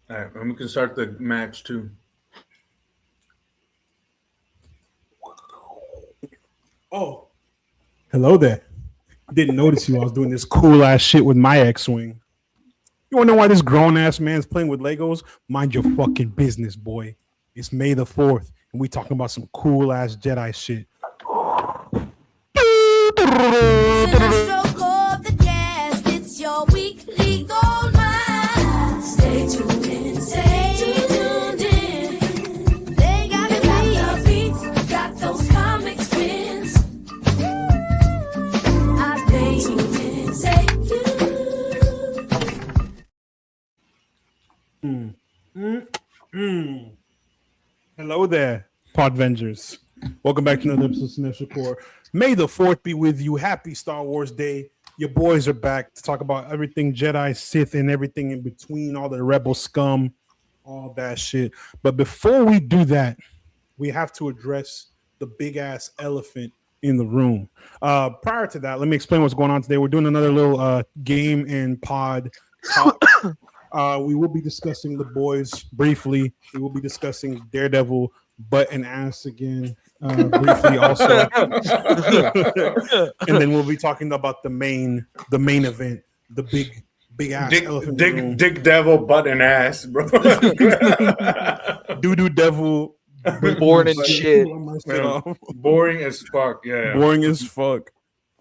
All right, and we can start the match too. Oh, hello there. Didn't notice you. I was doing this cool ass shit with my X-wing. You wanna know why this grown ass man's playing with Legos? Mind your fucking business, boy. It's May the 4th, and we talking about some cool ass Jedi shit. Cinestro called the cast. It's your weekly gold mine. Stay tuned in. Stay tuned in. They got the beats, got those comic spins. I stay tuned in. Stay tuned. Hello there, Podvengers. Welcome back to another episode of Cinestro Core. May the 4th be with you. Happy Star Wars Day. Your boys are back to talk about everything Jedi, Sith, and everything in between, all the rebel scum, all that shit. But before we do that, we have to address the big ass elephant in the room. Prior to that, let me explain what's going on today. We're doing another little game and pod talk. We will be discussing the boys briefly. We will be discussing Daredevil, butt and ass again briefly also. And then we'll be talking about the main event, the big ass elephant in the room. Dick Devil, butt and ass, bro. Doo-doo devil. Born and shit. Boring as fuck. Yeah. Boring as fuck.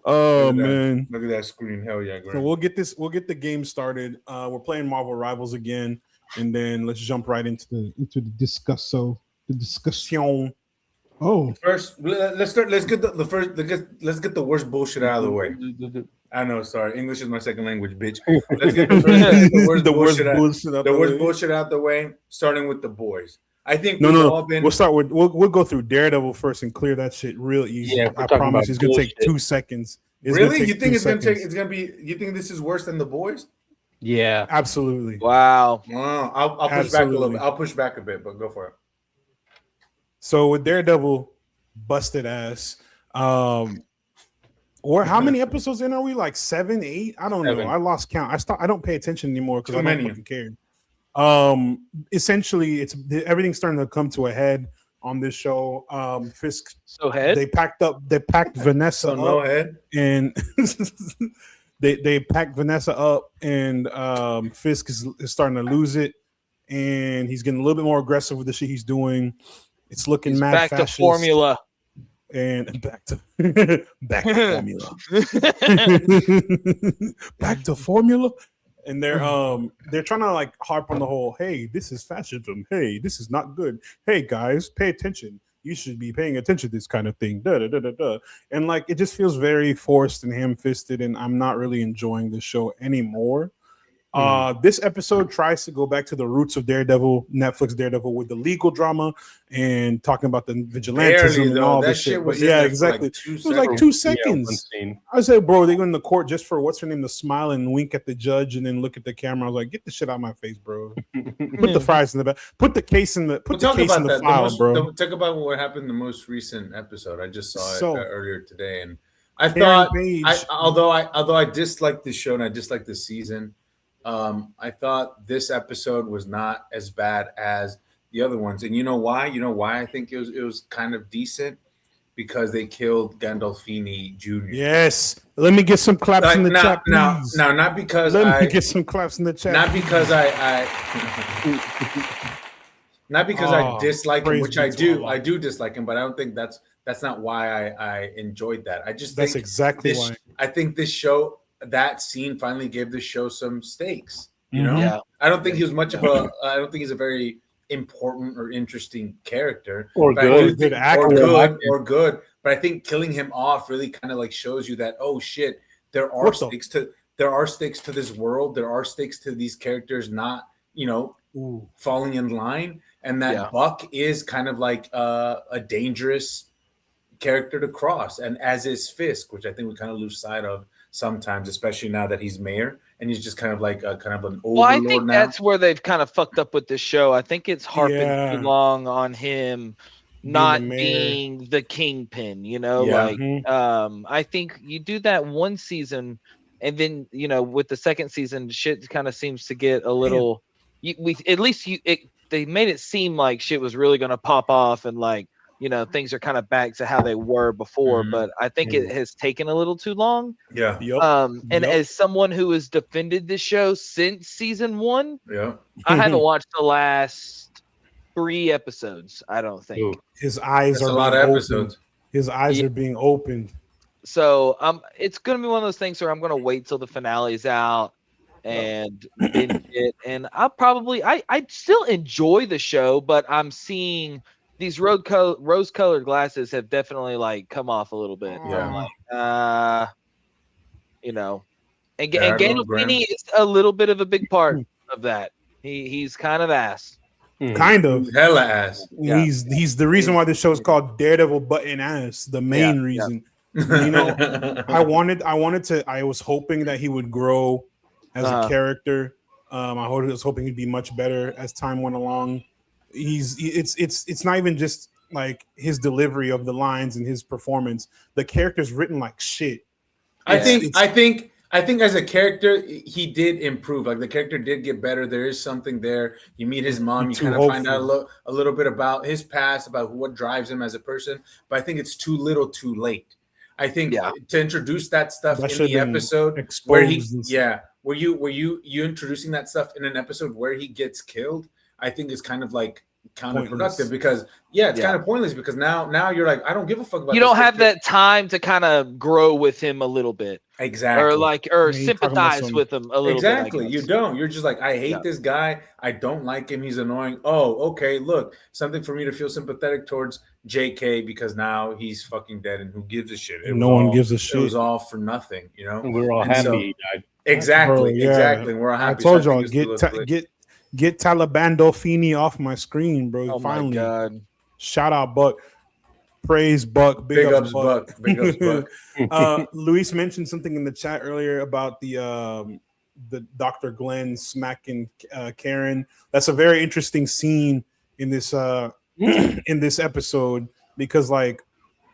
Oh Look at that. man. Look at that screen. Hell yeah. So we'll get the game started. We're playing Marvel Rivals again, and then let's jump right into the discussion. Oh, First, let's start. Let's get let's get the worst bullshit out of the way. I know. Sorry, English is my second language, bitch. Let's get the worst bullshit out the way. Starting with the boys. I think We'll go through Daredevil first and clear that shit real easy. Yeah, I promise it's gonna take 2 seconds. Really? You think it's gonna take? It's gonna be? You think this is worse than the boys? Yeah. Absolutely. Wow. I'll push back a little bit. I'll push back a bit, but go for it. So with Daredevil, busted ass. Or how many episodes in are we? Like 7, 8? I don't know. I lost count. I don't pay attention anymore because I don't fucking care. Essentially, everything's starting to come to a head on this show. Fisk. So head. They packed Vanessa up. No head. And they packed Vanessa up, and Fisk is starting to lose it, and he's getting a little bit more aggressive with the shit he's doing. It's looking mad back fascist. to formula. And back to formula. Back to formula. And they're trying to like harp on the whole, hey, this is fascism. Hey, this is not good. Hey guys, pay attention. You should be paying attention to this kind of thing. Da, da, da, da, da. And like it just feels very forced and ham-fisted, and I'm not really enjoying the show anymore. This episode tries to go back to the roots of Daredevil, Netflix Daredevil, with the legal drama and talking about the vigilantism and all this shit. But yeah, exactly. It was like 2 seconds. I said, bro, they go in the court just for what's her name to smile and wink at the judge and then look at the camera. I was like, get the shit out of my face, bro. Put the fries in the back. Put the case in the file, bro. Talk about what happened in the most recent episode. I just saw it earlier today, and I thought, although I disliked this show and I disliked this season. I thought this episode was not as bad as the other ones, and you know why? You know why I think it was kind of decent, because they killed Gandolfini Jr. Yes, let me get some claps in the chat, please. No, not because let me get some claps in the chat. Not because I dislike him, which I do. I do dislike him, but I don't think that's not why I enjoyed that. I just think that's exactly why. I think this show. That scene finally gave the show some stakes. You know, I don't think he was much of a. I don't think he's a very important or interesting character, or good, good. But I think killing him off really kind of like shows you that shit, there are stakes to this world. There are stakes to these characters not falling in line, and that Buck is kind of like a dangerous character to cross, and as is Fisk, which I think we kind of lose sight of sometimes, especially now that he's mayor and he's just kind of like an overlord. Well, I think that's where they've kind of fucked up with this show. I think it's harping too long on him not being the kingpin, I think you do that one season, and then with the second season, shit kind of seems to get a little they made it seem like shit was really gonna pop off and like things are kind of back to how they were before. But I think it has taken a little too long. Yeah. And as someone who has defended this show since season 1, I haven't watched the last 3 episodes. I don't think. His eyes are a lot of episodes. His eyes are being opened. So it's gonna be one of those things where I'm gonna wait till the finale's out and binge it. And I'll probably I still enjoy the show, but I'm seeing these rose-colored glasses have definitely like come off a little bit. Yeah. I'm like, and Gandolfini is a little bit of a big part of that. He's kind of ass. Kind of hella ass. Yeah. He's the reason why the show is called Daredevil Button Ass. The main reason. I was hoping that he would grow as a character. I was hoping he'd be much better as time went along. It's not even just like his delivery of the lines and his performance. The character's written like shit. I think as a character he did improve. Like the character did get better. There is something there. You meet his mom. You kind of find out a little bit about his past, about what drives him as a person. But I think it's too little, too late. I think to introduce that stuff in the episode where were you introducing that stuff in an episode where he gets killed? I think it's kind of like counterproductive because it's kind of pointless because now you're like, I don't give a fuck about. You don't have that time to kind of grow with him a little bit, exactly, or sympathize with him a little bit. Exactly, you don't. You're just like, I hate this guy. I don't like him. He's annoying. Oh, okay. Look, something for me to feel sympathetic towards JK because now he's fucking dead, and who gives a shit? No one gives a shit. It was all for nothing, And we're all happy he died. Exactly, exactly. We're all happy. I told y'all get Taliban Dolfini off my screen, bro. Oh finally. My God. Shout out Buck. Praise Buck. Big ups Buck. Big ups Buck. Luis mentioned something in the chat earlier about the Dr. Glenn smacking Karen. That's a very interesting scene in this in this episode because like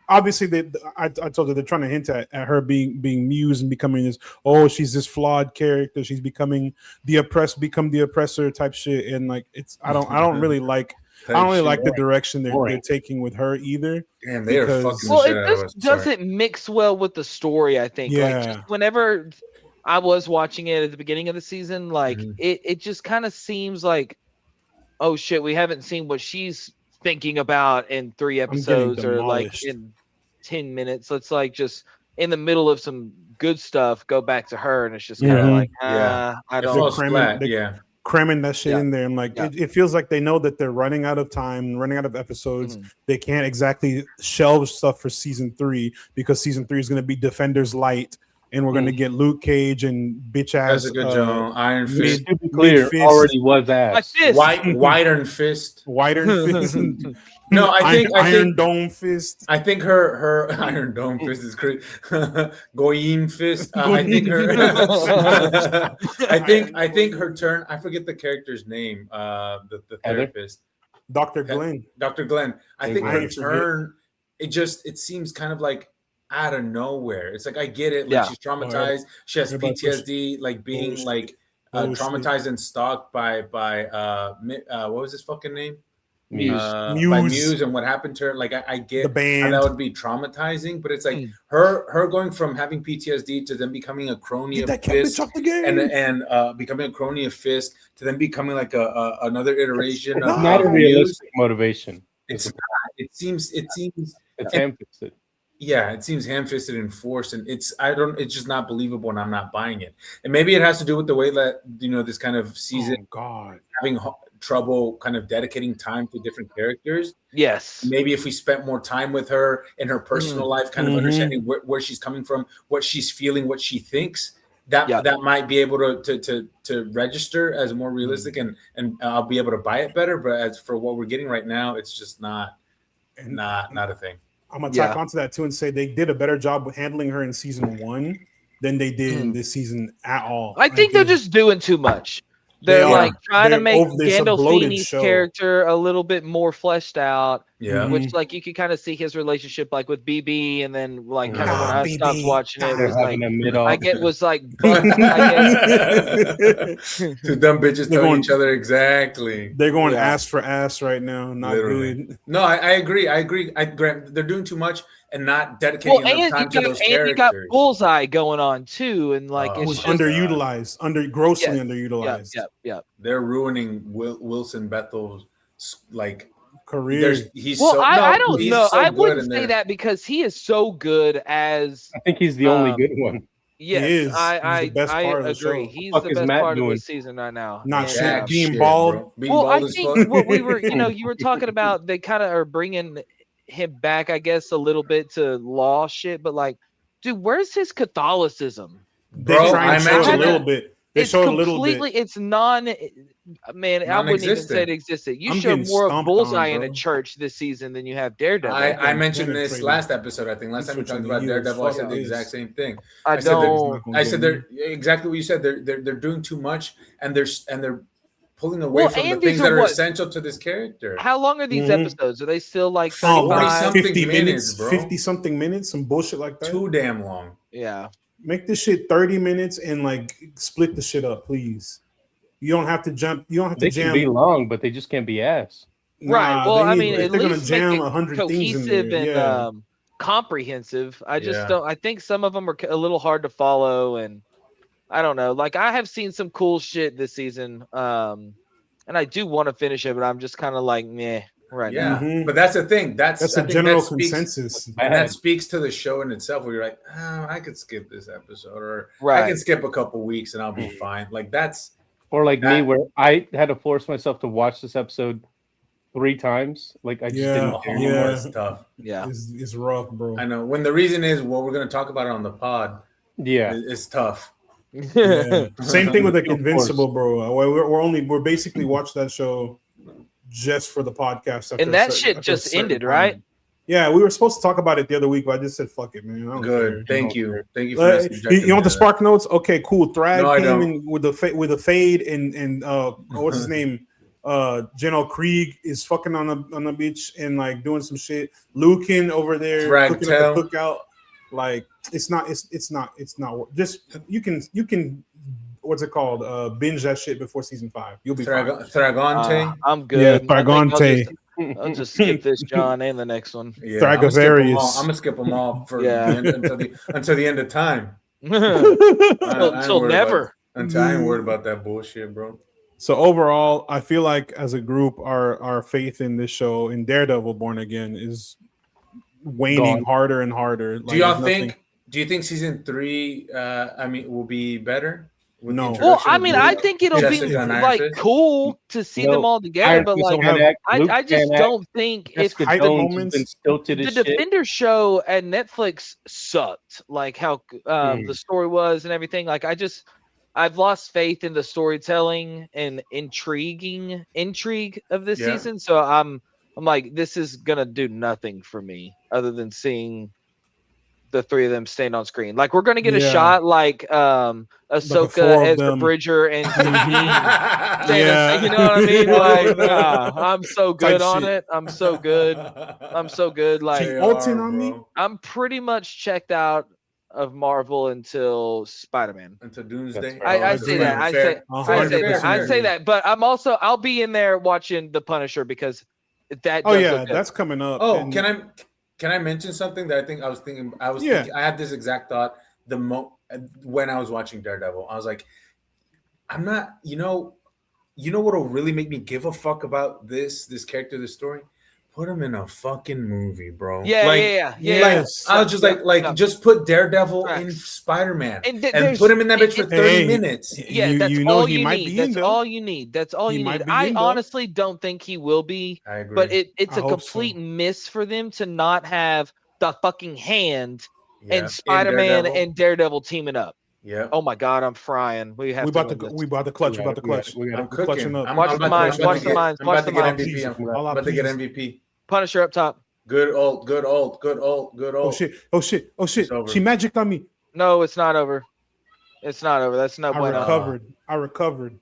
obviously I told you they're trying to hint at her being Muse and becoming this, she's this flawed character, she's becoming the oppressed, become the oppressor type shit, and like I don't really like the direction they're taking with her either. Damn, they are fucking shit out of us. Doesn't mix well with the story, I think. Like just whenever I was watching it at the beginning of the season, like it just kind of seems like, oh shit, we haven't seen what she's thinking about in 3 episodes or like in 10 minutes. Let's like just in the middle of some good stuff go back to her, and it's just kind of like I don't cramming that shit in there. And like it feels like they know that they're running out of time, running out of episodes. They can't exactly shelve stuff for season 3 because season 3 is going to be Defenders Light, and we're going to get Luke Cage and bitch ass. That's a good job. Iron Fist. To be clear, already was ass. White Iron Fist. White Iron Fist. No, I think Iron Dome Fist. I think her Iron Dome Fist is crazy. Goyim Fist. I think her. I think her turn. I forget the character's name. The therapist. Dr. Glenn. Dr. Glenn. I think her turn. It seems kind of like out of nowhere. It's like I get it. Like she's traumatized. She has PTSD. Like being traumatized and stalked by what was his fucking name? Muse. By Muse and what happened to her. Like I get the band. How that would be traumatizing, but it's like her going from having PTSD to then becoming a crony of Fisk and becoming a crony of Fisk to then becoming like another iteration. It's not a realistic motivation. It's not. It seems it's ham-fisted. Yeah, it seems ham-fisted and forced, and it's just not believable, and I'm not buying it. And maybe it has to do with the way that this kind of season having trouble kind of dedicating time to different characters. Yes. Maybe if we spent more time with her in her personal life, kind of understanding where she's coming from, what she's feeling, what she thinks, that might be able to register as more realistic, and I'll be able to buy it better. But as for what we're getting right now, it's just not a thing. I'm gonna tack onto that too and say they did a better job with handling her in season 1 than they did in this season at all. I think they're just doing too much. They're like trying to make Gandolfini's character a little bit more fleshed out, Yeah. Which like you could kind of see his relationship like with BB, and then like kind of when I stopped BB. watching it, it was like I get was like but I guess Two dumb bitches telling each other exactly. They're going ass for ass right now. Not good. No, I agree. Grant, they're doing too much and not dedicating enough time to those characters. You got Bullseye going on too, and like It was it's just, underutilized, grossly underutilized. Yep. They're ruining Wilson Bethel's like career. I don't know. So I wouldn't say that because he is so good as. I think he's the only good one. Yes, I agree. He's the best part of the season right now. Not shit. Being bald. I think what we were, you were talking about, they kind of are bringing him back, I guess, a little bit to law shit, but like, dude, where's his Catholicism? Bro, I mentioned a little bit. They it's completely, it's I wouldn't even say it existed. You showed more of Bullseye in a church this season than you have Daredevil. I mentioned this last episode. I think last time we talked about Daredevil, I said the exact same thing. I said they're exactly what you said. They're doing too much, and they're pulling away from the things that are essential to this character. How long are these episodes? Are they still like 50 minutes, bro? 50 something minutes, some bullshit like that. Too damn long. Yeah. Make this shit 30 minutes and like split the shit up, please. You don't have to jump. You don't have to jam. They can be long, but they just can't be ass. Right. Well, I mean, at they're least gonna jam make it 100 cohesive things in there. and comprehensive. I just don't. I think some of them are a little hard to follow, and I don't know. Like I have seen some cool shit this season, and I do want to finish it, but I'm just kind of like meh. Right now. But that's the thing. That's a general consensus. And that speaks to the show in itself where you're like, I could skip this episode, or I can skip a couple weeks and I'll be fine. Like that's or like me where I had to force myself to watch this episode 3 times. Like I just didn't care anymore. It's tough. Yeah. It's rough, bro. I know. When the reason is we're gonna talk about it on the pod. Yeah. It's tough. Same thing with like Invincible, bro. We're basically watching that show just for the podcast. And that shit just ended, right? Yeah, we were supposed to talk about it the other week, but I just said, fuck it, man. Good. Thank you. Thank you for you want the spark notes? Okay, cool. Thrag came in with a fade and what's his name? General Krieg is fucking on the beach and like doing some shit. Lucan over there cooking at the cookout. Like it's not just you can what's it called? Binge that shit before season 5. You'll be fine. Thragante. I'm good. Yeah, Thragante. I'll just skip this, John, and the next one. Yeah, Thragavarius. I'm gonna skip them all for until the end of time. Until never. Until I ain't worried about that bullshit, bro. So overall, I feel like as a group, our faith in this show, in Daredevil Born Again, is waning harder and harder. Do y'all think? Do you think season 3? Will be better? No. Well, I mean, I think it'll be like cool to see them all together, but like, I just don't think if the Defender show at Netflix sucked, like how the story was and everything. Like, I've lost faith in the storytelling and intrigue of this season. So I'm like, this is gonna do nothing for me other than seeing the 3 of them staying on screen. Like we're gonna get a shot like Ahsoka, Ezra Bridger, and you know what I mean? Like I'm so good on it. I'm so good. Like on me. I'm pretty much checked out of Marvel until Spider-Man. Until Doomsday. I say that. I say that. But I'll be in there watching The Punisher because that. That's coming up. Oh, Can I mention something that I think I was thinking? I had this exact thought when I was watching Daredevil. I was like, I'm not. You know what'll really make me give a fuck about this character, this story? Put him in a fucking movie, bro. Yeah. I was just just put Daredevil in Spider-Man and put him in that bitch for 30 minutes. Yeah, that's all you need. That's all you need. That's all you need. I honestly don't think he will be. I agree. But it's a complete miss for them to not have the fucking Hand and Spider-Man and Daredevil teaming up. Yeah. Oh my God, I'm frying. We about to clutch. I'm clutching up. Watch the minds. I'm about to get MVP. Punisher up top. Good old. Oh shit. She magicked on me. No, it's not over. That's no bueno. I recovered.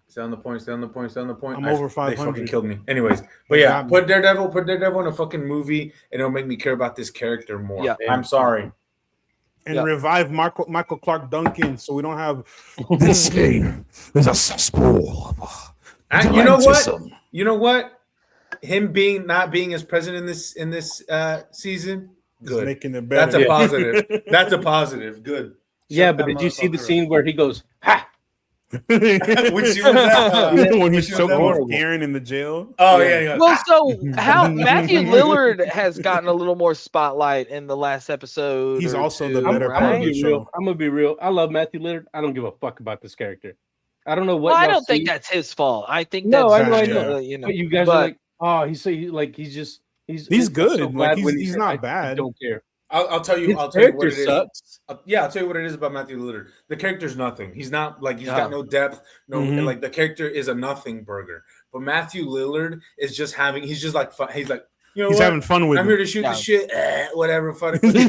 Stay on the point. I'm over They 500. fucking killed me. Anyways, but yeah, put Daredevil in a fucking movie, and it'll make me care about this character more. Yeah. I'm sorry. And revive Michael Clark Duncan, so we don't have this game. There's a cesspool. You know what? You know what? Him not being as president in this season, good. Making it better. That's a positive. That's a positive. Good. Yeah, but did you see the scene where he goes, ha? Which scene was that? When he's choking with Aaron in the jail. Oh yeah. Well, so how Matthew Lillard has gotten a little more spotlight in the last episode. He's also the I'm better part of the show. I'm gonna be real. I love Matthew Lillard. I don't give a fuck about this character. I don't know what. Well, I don't think that's his fault. I think no, that's I know. You know, but you guys are like, oh, he's good. So like he's not bad. I don't care. I'll tell you. I'll tell you what it is. I'll tell you what it is about Matthew Lillard. The character's nothing. He's not like he's got no depth. No, like the character is a nothing burger. But Matthew Lillard is just having. He's just like fun. He's like, you know, he's having fun with. I'm here to shoot the shit. Whatever. Fun. and he's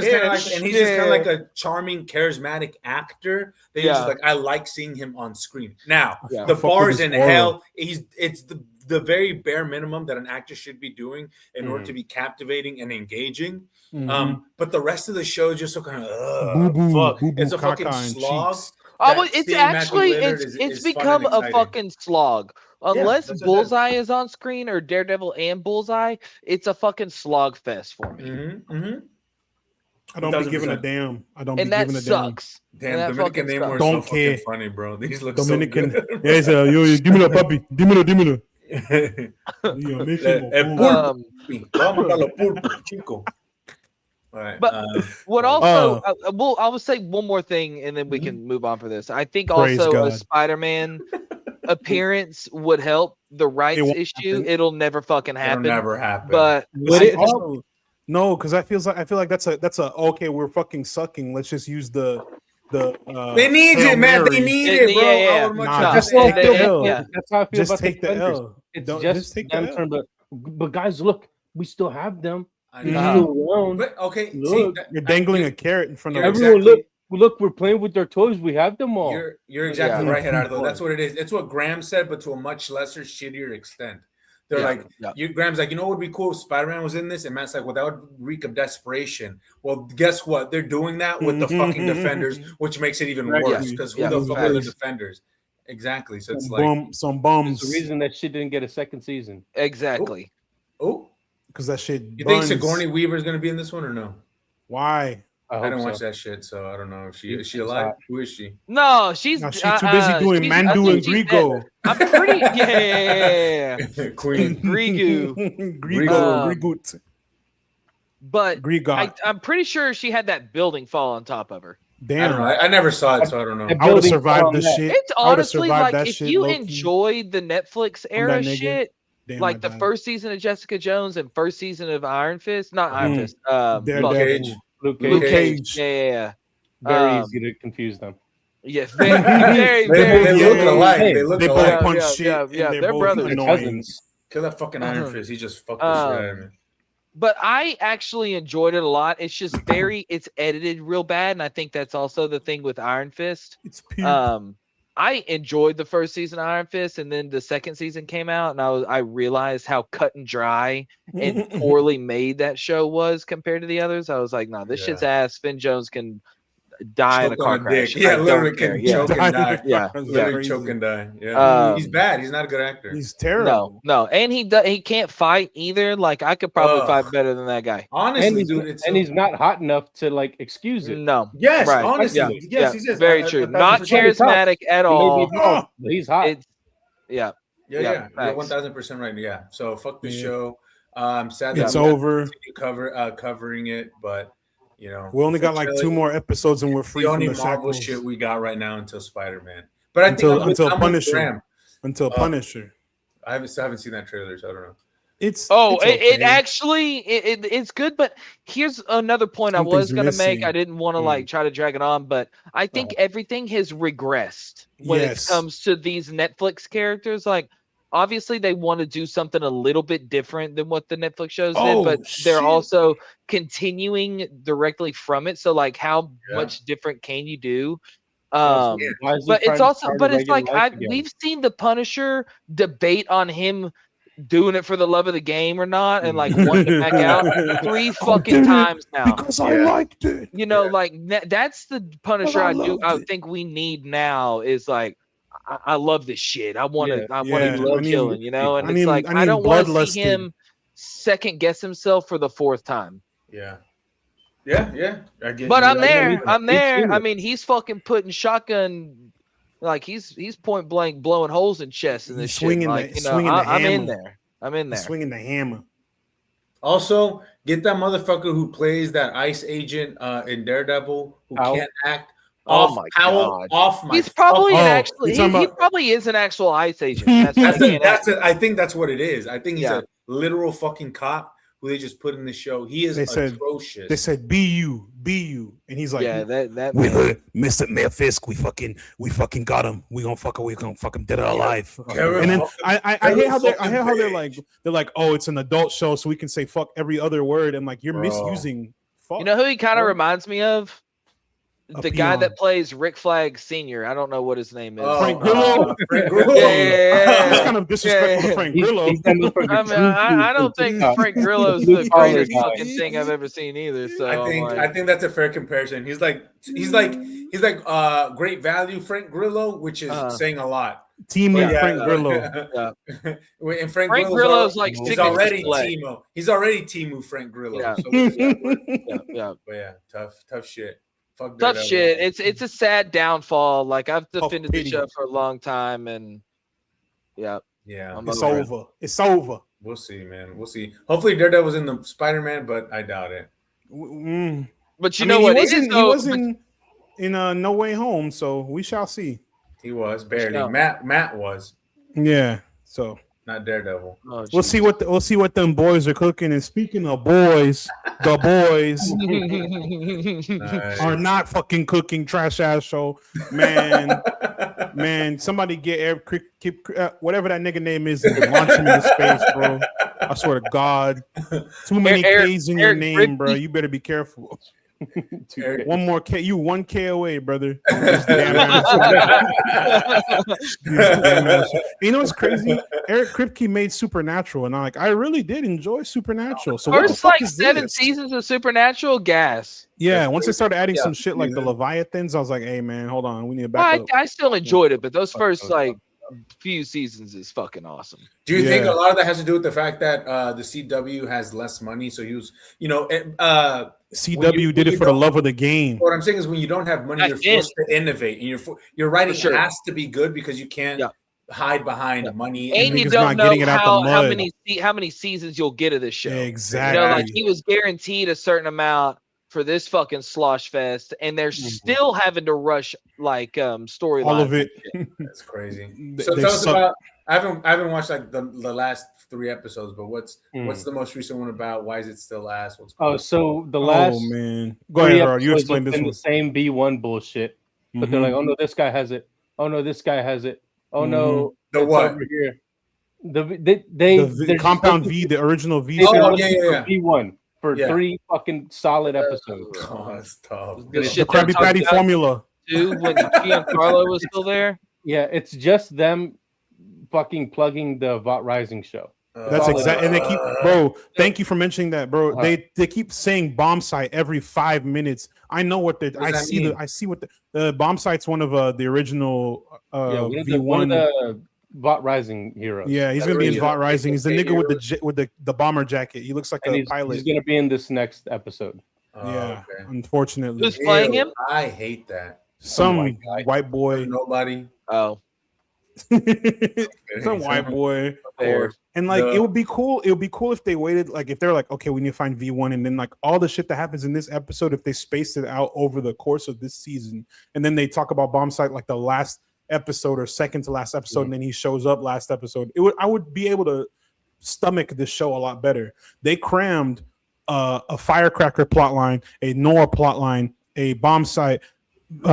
just kind of like a charming, charismatic actor. That he's just like, I like seeing him on screen. Now the bar's in hell. It's the very bare minimum that an actor should be doing in order to be captivating and engaging. But the rest of the show is just so kind of fuck. It's a fucking slog. It's actually it's become a fucking slog. Unless Bullseye is on screen or Daredevil and Bullseye, it's a fucking slog fest for me. I don't be giving a damn. And that sucks. Damn, Dominican name were so fucking funny, bro. These look Dominican. so good. Yeah, yo, give me the puppy. Dímelo. Right. But what also I will say one more thing and then we can move on for this. I think also a Spider-Man appearance would help the rights issue. It'll never fucking happen. It'll never happen. But would it help? No, because I feel like that's a okay, we're fucking sucking. Let's just use the they need it, man. They need it, bro. That's how I feel just about take the L. It's just take the L. But guys, look, we still have them. But okay, look, you're dangling a carrot in front of everyone. Look, we're playing with their toys. We have them all. You're exactly right, Gerardo. That's what it is. It's what Graham said, but to a much lesser, shittier extent. They're Graham's like, you know what would be cool if Spider-Man was in this? And Matt's like, well, that would reek of desperation. Well, guess what? They're doing that with the fucking Defenders, which makes it even worse. Because who the fuck are the Defenders? Exactly. So it's some bums. There's a reason that shit didn't get a second season. Exactly. Oh. Because that shit. You think Sigourney Weaver is going to be in this one or no? Why? I don't watch that shit, so I don't know. Is she alive? Who is she? No, she's too busy doing Mandu and Grigo. I'm pretty Queen Grigo. But I'm pretty sure she had that building fall on top of her. Damn, I never saw it, so I don't know. I would have survived this shit. It's honestly like if you enjoyed the Netflix era shit. Damn, like the first season of Jessica Jones and first season of Iron Fist, not Iron Fist. Luke Cage. Yeah. Very easy to confuse them. Yeah, very. They look alike. They look alike. Both punch shit. Yeah, they're brothers. Cousins. Kill that fucking Iron Fist. He just fucked the shit out of me. But I actually enjoyed it a lot. It's just it's edited real bad, and I think that's also the thing with Iron Fist. It's pure. I enjoyed the first season of Iron Fist, and then the second season came out, and I realized how cut and dry and poorly made that show was compared to the others. I was like, no, this shit's ass. Finn Jones can die in a car crash. Yeah, literally can choke and die. Yeah, literally choke and die. Yeah, he's bad. He's not a good actor. He's terrible. No, and he can't fight either. Like I could probably fight better than that guy. Honestly, and he's not hot enough to like excuse it. No. Yes, right. Honestly, yes, he's very true. Not charismatic at all. He's hot. You're 1000% right. Yeah. So fuck the show. Sad it's over. Covering it, but. You know, we only got like 2 more episodes and we're free from the Marvel shit we got right now until Spider-Man. But I think until Punisher. Until Punisher. I haven't seen that trailer, so I don't know. It's it's good, but here's another point I was gonna make. I didn't want to like try to drag it on, but I think everything has regressed when it comes to these Netflix characters. Like obviously they want to do something a little bit different than what the Netflix shows did, but they're also continuing directly from it. So like how much different can you do? But it's also, but it's like we've seen the Punisher debate on him doing it for the love of the game or not, and like wanting to back out 3 fucking times now because I liked it. You know, like that's the Punisher I think we need now. Is like I love this shit. I want to love killing, you know, and it's like I don't want to see him second guess himself for the 4th time. Yeah. I get but you. I'm there. I mean, he's fucking putting shotgun. Like he's point blank blowing holes in chests and this shit. Like, I'm in there. Swinging the hammer. Also, get that motherfucker who plays that ICE agent in Daredevil who can't act. He's probably he probably is an actual ICE agent. I think that's what it is. I think he's a literal fucking cop who they just put in the show. He is atrocious. They said, "Be you," and he's like, "Yeah, that Mr. Mayor Fisk, we fucking got him. We gonna fuck him dead or alive." And then I hate how they're like, "Oh, it's an adult show, so we can say fuck every other word." And like, you're misusing. Fuck. You know who he kind of reminds me of? The guy that plays Rick Flag Sr. I don't know what his name is. Frank Grillo. Yeah. It's kind of disrespectful to Frank Grillo. I don't think Frank Grillo's the greatest fucking thing I've ever seen either. So I think that's a fair comparison. He's like great value Frank Grillo, which is saying a lot. Frank Grillo. And Frank Grillo's like he's already Timo. He's already Timu Frank Grillo. Yeah. But tough shit. Tough shit. It's a sad downfall. Like I've defended the show for a long time, and it's over. We'll see, man. We'll see. Hopefully, Daredevil's in the Spider-Man, but I doubt it. But you know what? He wasn't in No Way Home, so we shall see. He was barely. Matt was. Yeah. So. Not Daredevil. Oh, we'll see what them boys are cooking. And speaking of boys, the boys are not fucking cooking. Trash ass show, man. Somebody get whatever that nigga name is, and launch him into space, bro. I swear to God, too many K's in your name, bro. You better be careful. One more K, you 1K away, brother. You know what's crazy? Eric Kripke made Supernatural, and I really did enjoy Supernatural. So first like 7 seasons of Supernatural, gas. Yeah, once they started adding some shit like the Leviathans, I was like, hey man, hold on, we need to back up. I still enjoyed it, but those first few seasons is fucking awesome. Do you think a lot of that has to do with the fact that the CW has less money? So he was, CW did it for the love of the game. What I'm saying is, when you don't have money, you're forced to innovate, and your writing has to be good because you can't hide behind money, and you don't know how many seasons you'll get of this show. Exactly. He was guaranteed a certain amount for this fucking slosh fest, and they're still having to rush storyline. All of it. That's crazy. So tell us about. I haven't watched the last 3 episodes, but what's the most recent one about? Why is it still last? So the last. Oh man, go ahead, Earl. You explain this one. The same B1 bullshit, but they're like, oh no, this guy has it. Oh no, this guy has it. Oh no, the what? Over here. The Compound V, the original V. B1 for 3 fucking solid episodes. Oh, that's tough. The Krabby Patty formula. Too, when Giancarlo was still there. Yeah, it's just them fucking plugging the Vought Rising show. That's exactly, and they keep, bro. Thank you for mentioning that, bro. They keep saying bomb site every 5 minutes. I know what they. I see what the bomb site's one of the original V1. One of the Vought Rising heroes. Yeah, he's gonna be in Vought Rising. He's the nigga with the bomber jacket. He looks like a pilot. He's gonna be in this next episode. Unfortunately. Who's playing him? I hate that. Some white boy. Nobody. Oh. Some white boy. And it would be cool. It would be cool if they waited, if they're like, okay, we need to find V1, and then all the shit that happens in this episode, if they spaced it out over the course of this season, and then they talk about bomb site the last episode or second to last episode, and then he shows up last episode. I would be able to stomach this show a lot better. They crammed a firecracker plotline, a Noah plotline, a bomb site,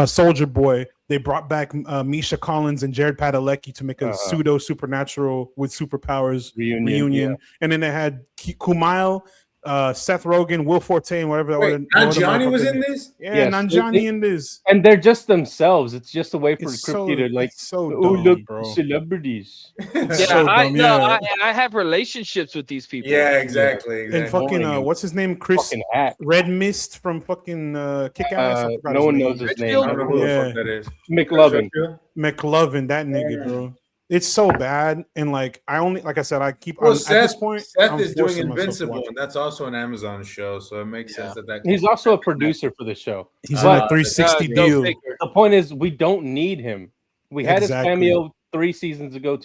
Soldier Boy. They brought back Misha Collins and Jared Padalecki to make a pseudo supernatural with superpowers reunion. And then they had Kumail Seth Rogen, Will Forte, whatever. Wait, Nanjiani was in this? Yeah, Yes, Nanjiani in this. And they're just themselves. It's just a way for It's Kripke to like, so oh, dumb, look, bro. celebrities. It's Yeah, so dumb, yeah. I have relationships with these people. Yeah, exactly. And fucking what's his name? Chris Red Mist from fucking Kick Ass. No one knows his name. I don't know who the fuck that is. McLovin. McLovin, that nigga, bro. It's so bad, and like I said, I keep. Well, at this point, Seth I'm is doing forcing myself to Invincible, watch it. and that's also an Amazon show, so it makes sense that. He's also a producer for the show. He's in a 360 deal. The point is, we don't need him. We had Exactly. his cameo 2 seasons ago.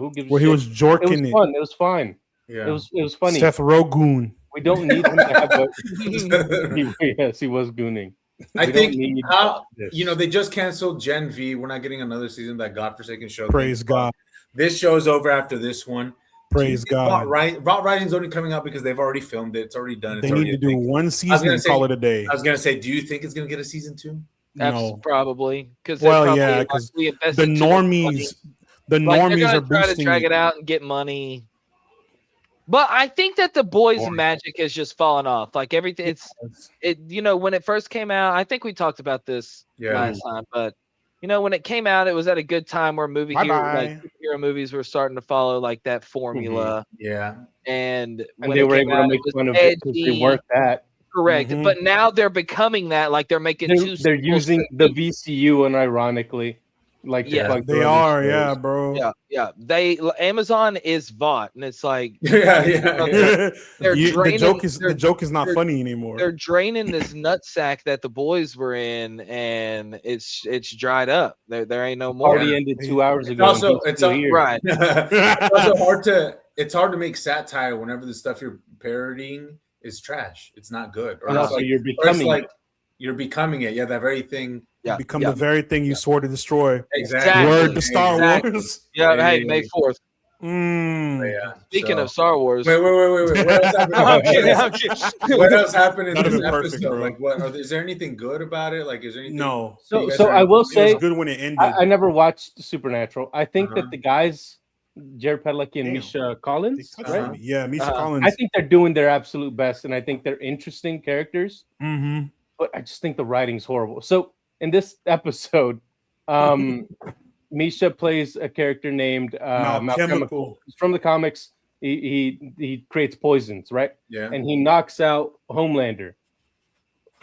Who gives a Where shit? he was jorking it. Was fun. It was fine. Yeah, it was funny. Seth Rogen. We don't need him to have a. Yes, he was gooning. I think how they just canceled Gen V. We're not getting another season of that godforsaken show. Praise God. This show's over after this one. Praise God. Route Rising's only coming out because they've already filmed it. It's already done. They need to do one season and call it a day. I was gonna say, do you think it's gonna get a season 2? No, probably because because the normies are try boosting to drag it out and get money. But I think that the boys' magic has just fallen off. Like everything, when it first came out, I think we talked about this last time. But when it came out, it was at a good time where superhero movies were starting to follow like that formula. Yeah, and they were able to make fun of it because they weren't that. Correct, but now they're becoming that. Like they're making they're using the VCU unironically. Like they are, yeah, bro. Yeah. Amazon is bought, and it's like they're draining. The joke is not funny anymore. They're draining this nutsack that the boys were in, and it's dried up. There ain't no more. Already ended 2 hours ago. It's right. It's hard to make satire whenever the stuff you're parodying is trash. It's not good. Or also, you're becoming you're becoming it. Yeah, that very thing. You become the very thing you swore to destroy. Exactly. Word to Star Wars. Yeah. Hey, May 4th. Speaking of Star Wars. Wait. What else happened? I'm kidding. What else happened in this episode? Perfect, bro. Like, is there anything good about it? Like, is there anything? No. So I will say, it was good when it ended. I never watched Supernatural. I think that the guys, Jared Padalecki and Misha Collins, right? Yeah, Misha Collins. I think they're doing their absolute best, and I think they're interesting characters. Mm-hmm. But I just think the writing's horrible. So in this episode, Misha plays a character named Malchemical. He's from the comics. He creates poisons, right? Yeah. And he knocks out Homelander.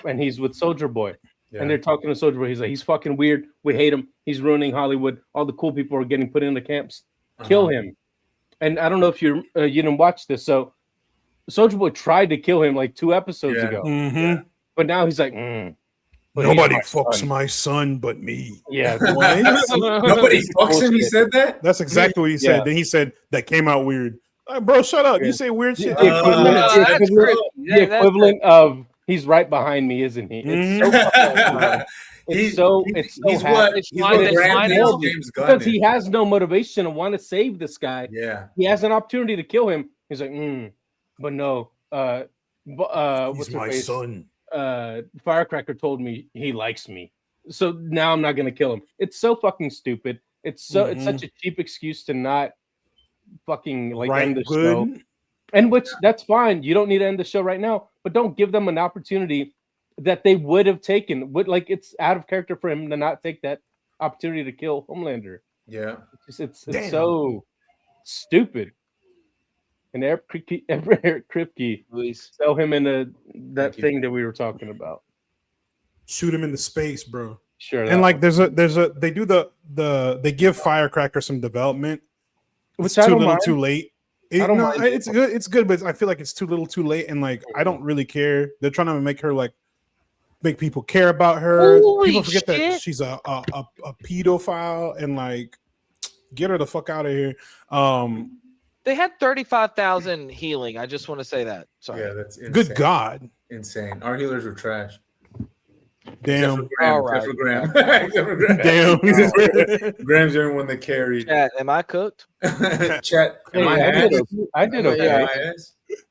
And he's with Soldier Boy. Yeah. And they're talking to Soldier Boy. He's like, he's fucking weird. We hate him. He's ruining Hollywood. All the cool people are getting put into camps. Kill him. And I don't know if you didn't watch this. So Soldier Boy tried to kill him like 2 episodes ago. Mm-hmm. But now he's like, nobody fucks my son but me. Yeah. Nobody fucks him. He said that? That's exactly what he said. Then he said that came out weird. Bro, shut up. You say weird shit. The equivalent of he's right behind me, isn't he? It's so because he has no motivation to want to save this guy. Yeah. He has an opportunity to kill him. He's like, but no. He's my son. Firecracker told me he likes me, so now I'm not gonna kill him. It's so fucking stupid. It's such a cheap excuse to not fucking end the show. And which that's fine. You don't need to end the show right now, but don't give them an opportunity that they would have taken. It's out of character for him to not take that opportunity to kill Homelander. Yeah, it's so stupid. And Eric Kripke, sell him in that thing that we were talking about. Shoot him into space, bro. Sure. And like they do they give Firecracker some development. It's too little, too late. It's good. It's good, but I feel like it's too little, too late. And like I don't really care. They're trying to make her make people care about her. Holy people forget shit. that she's a pedophile and like get her the fuck out of here. They had 35,000 healing. I just want to say that. Sorry. Yeah, that's insane. Good God. Insane. Our healers were trash. Damn. Except for Graham. Damn. Graham's the only one that carried. Chat, am I cooked? Chat, am I ass? I did okay.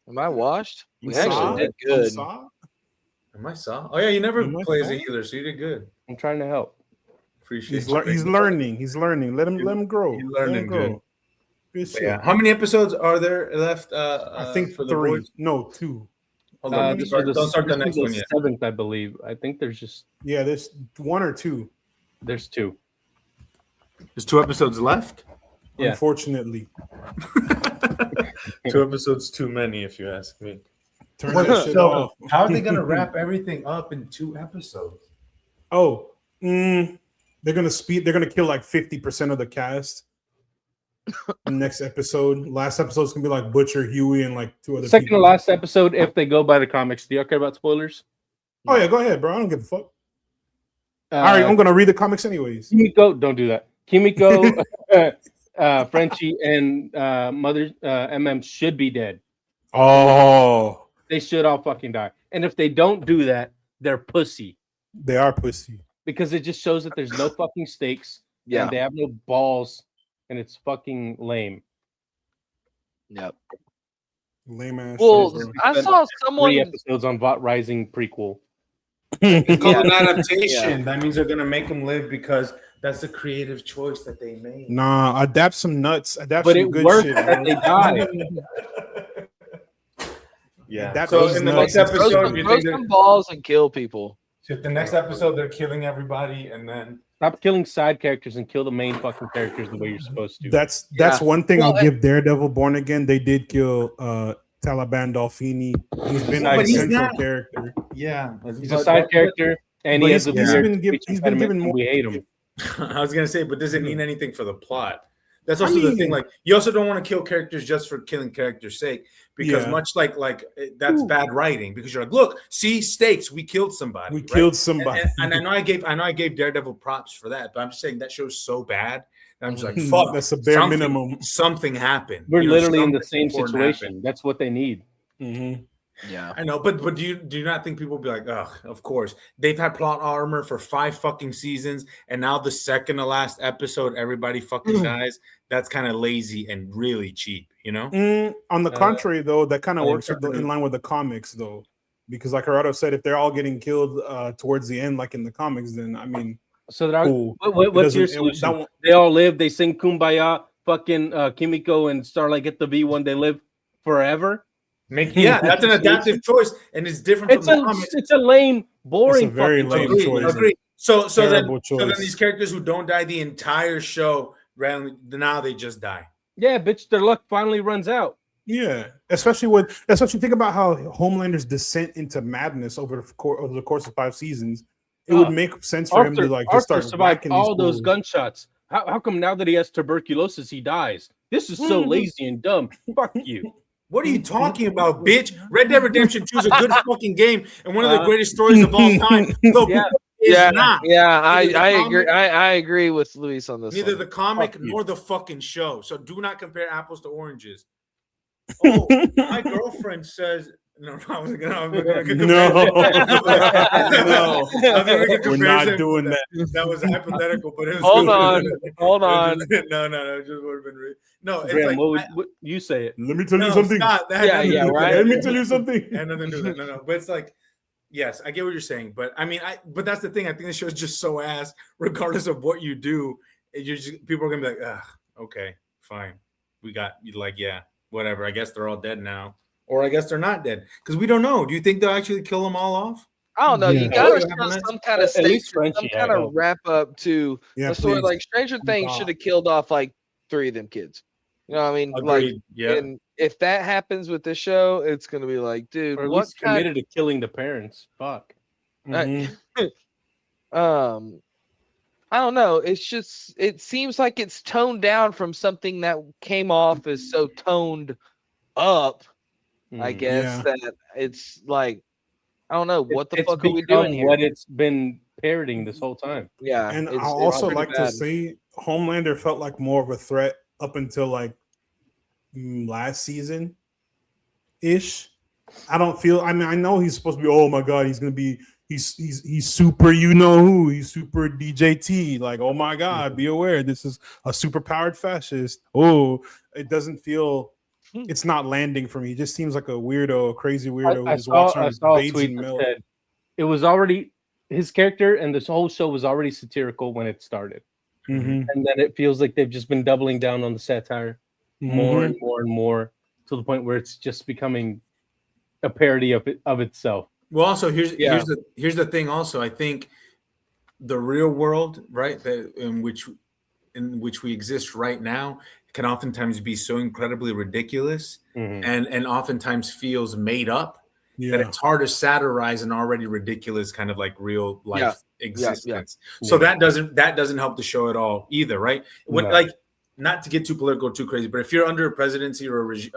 Am I washed? We actually did good. Am I saw? Oh yeah, you never play as a healer, so you did good. I'm trying to help. Appreciate he's learning. He's learning. Let him grow. He's learning good. Yeah. How many episodes are there left? I think for 3. No, 2. Hold on, don't start the next one yet. 7th, I believe. I think there's just there's 1 or 2. There's 2. There's 2 episodes left. Yeah. Unfortunately, 2 episodes too many, if you ask me. Turn that shit off. How are they gonna wrap everything up in 2 episodes? Oh, they're gonna kill like 50% of the cast. Next episode, last episode's gonna be like Butcher, Huey, and like 2 other Second people. to last episode, if they go by the comics. Do you care about spoilers? Oh yeah, go ahead, bro. I don't give a fuck. All right, I'm gonna read the comics anyways. Kimiko, don't do that. Kimiko, Frenchie, and Mother MM should be dead. Oh, they should all fucking die. And if they don't do that, they're pussy. They are pussy because it just shows that there's no fucking stakes. Yeah, and they have no balls. And it's fucking lame. Yep. Lame ass. Well, I saw someone 3 episodes on Vought Rising prequel. It's called an adaptation. That means they're gonna make them live because that's the creative choice that they made. Nah, adapt some nuts. Adapt but some it good worked shit. that they died. Yeah. So in the next episode, throw some balls and kill people. So the next episode, they're killing everybody, and then stop killing side characters and kill the main fucking characters the way you're supposed to. That's one thing I'll give Daredevil Born Again. They did kill Taliban Dolphini. He's been a central character. Yeah, he's a side character, and he has a weird. He's been given more. We hate him. I was gonna say, but does it mean anything for the plot? That's also the thing. Like, you also don't want to kill characters just for killing characters' sake, because much like that's bad writing. Because you're like, look, see, stakes. We killed somebody. We killed somebody. And I know I gave Daredevil props for that, but I'm just saying that show's so bad. And I'm just like, fuck. That's a bare minimum. Something happened. We're literally in the same situation. Happened. That's what they need. Mm-hmm. Yeah, I know, but do you not think people will be like, oh, of course they've had plot armor for 5 fucking seasons, and now the second to last episode, everybody fucking dies. That's kind of lazy and really cheap, you know. On the contrary, though, that kind of works in line with the comics, though, because like Gerardo said, if they're all getting killed towards the end, like in the comics, then I mean, so cool. What's your solution? They all live. They sing Kumbaya. Fucking Kimiko and Starlight get the V1. They live forever. That's an adaptive choice, and it's different from the comics. It's a lame, boring, it's a very lame choice. Agree. So then these characters who don't die the entire show, now they just die. Yeah, bitch, their luck finally runs out. Yeah, especially think about how Homelander's descent into madness over the course of 5 seasons. It would make sense for him to just start surviving all those gunshots. How come now that he has tuberculosis, he dies? This is so lazy and dumb. Fuck you. What are you talking about, bitch? Red Dead Redemption 2 is a good fucking game and one of the greatest stories of all time. I agree. I agree with Luis on this. Neither the comic nor the fucking show. So do not compare apples to oranges. Oh, my girlfriend says. No, I wasn't gonna. No, we're not doing that. That was hypothetical, but it was. Hold on. No, it just would have been. No, it's Graham, like what you say it. Let me tell you something. Right. Let me tell you something. And nothing to do that. No, but it's like, yes, I get what you're saying, but I mean, but that's the thing. I think the show is just so ass, regardless of what you do. People are gonna be like, okay, fine, we got you. Like, yeah, whatever. I guess they're all dead now. Or I guess they're not dead because we don't know. Do you think they'll actually kill them all off? I don't know. You gotta show some kind of some kind of wrap up to the story. Like Stranger Things should have killed off like 3 of them kids. You know what I mean? Agreed. Like, and if that happens with this show, it's gonna be like, dude, or at least committed to killing the parents. Fuck. I don't know. It's just it seems like it's toned down from something that came off as so toned up. I guess that it's like, I don't know what the fuck are we doing here. What it's been parroting this whole time. Yeah, and I also like to say Homelander felt like more of a threat up until like last season ish. I don't feel. I mean, I know he's supposed to be. Oh my god, he's gonna be. He's super. You know who? He's super DJT. Like, oh my god, be aware. This is a super powered fascist. Oh, it doesn't feel. It's not landing for me. It just seems like a weirdo, a crazy weirdo. I saw a tweet that said it was already his character, and this whole show was already satirical when it started, and then it feels like they've just been doubling down on the satire more and more and more to the point where it's just becoming a parody of itself. Well, also here's the thing. Also, I think the real world, right, in which we exist right now, can oftentimes be so incredibly ridiculous and oftentimes feels made up that it's hard to satirize an already ridiculous kind of like real life existence. So that doesn't help the show at all either, right? When like, not to get too political, too crazy, but if you're under a presidency or a regime,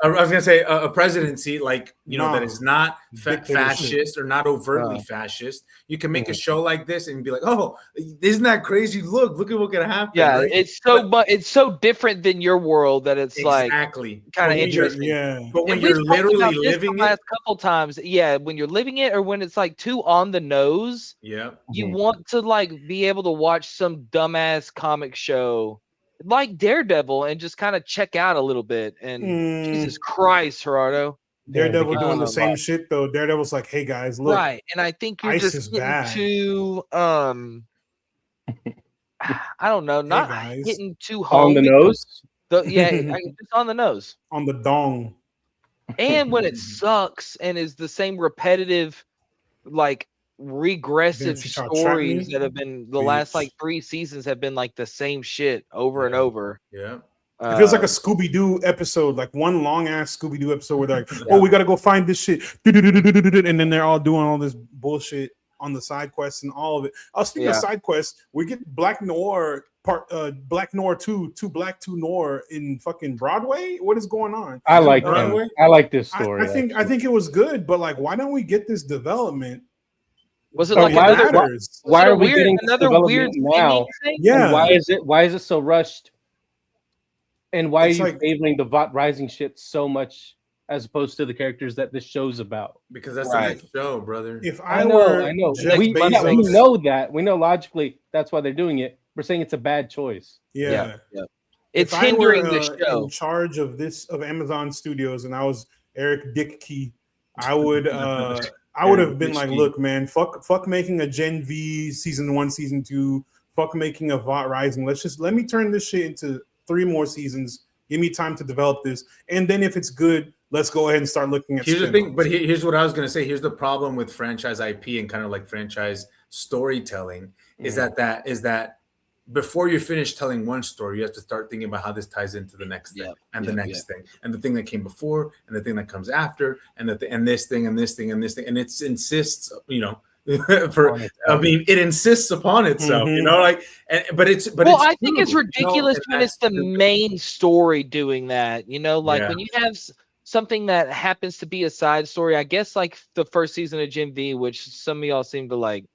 I was gonna say a presidency like that is not fascist or not overtly fascist, you can make a show like this and be like, oh, isn't that crazy? Look at what can happen. Yeah, right? it's so different than your world that it's exactly kind of interesting. Yeah, but when you're literally living it, last couple times, when you're living it, or when it's like too on the nose, you want to like be able to watch some dumbass comic show like Daredevil and just kind of check out a little bit. And Jesus Christ, Gerardo. Daredevil doing the same shit though. Daredevil's like, hey guys, look. Right. And I think you're just getting too I don't know, not hitting too home. On the nose? Just on the nose. On the dong. And when it sucks and is the same repetitive, like regressive stories that have been the last like 3 seasons have been like the same shit over and over. Yeah. It feels like a Scooby-Doo episode, like one long-ass Scooby-Doo episode where they're like, oh, we got to go find this shit. And then they're all doing all this bullshit on the side quests and all of it. Speaking of side quests, we get Black Noir Black Noir 2 Black 2 Noir in fucking Broadway. What is going on? I like him. I like this story. I think it was good, but like, why don't we get this development? Was it like why are we getting another weird now? Thing? Yeah. And why is it so rushed? And why are you favoring the Vought Rising shit so much as opposed to the characters that this show's about? Because that's the next show, brother. If I know. We know that. We know logically that's why they're doing it. We're saying it's a bad choice. Yeah. It's hindering the show. In charge of Amazon Studios, and I was Eric Dickey, I would have been like, look, man, fuck making a Gen V season 1, season 2, fuck making a Vought Rising. Let me turn this shit into 3 more seasons. Give me time to develop this, and then if it's good, let's go ahead and start looking at. Here's the thing, but here's what I was gonna say. Here's the problem with franchise IP and kind of like franchise storytelling is that before you finish telling one story, you have to start thinking about how this ties into the next thing and the next thing and the thing that came before and the thing that comes after and this thing and this thing and this thing, and it insists, it insists upon itself, but I think it's ridiculous when it's the main story doing that, when you have something that happens to be a side story. I guess like the first season of Gen V, which some of y'all seem to like.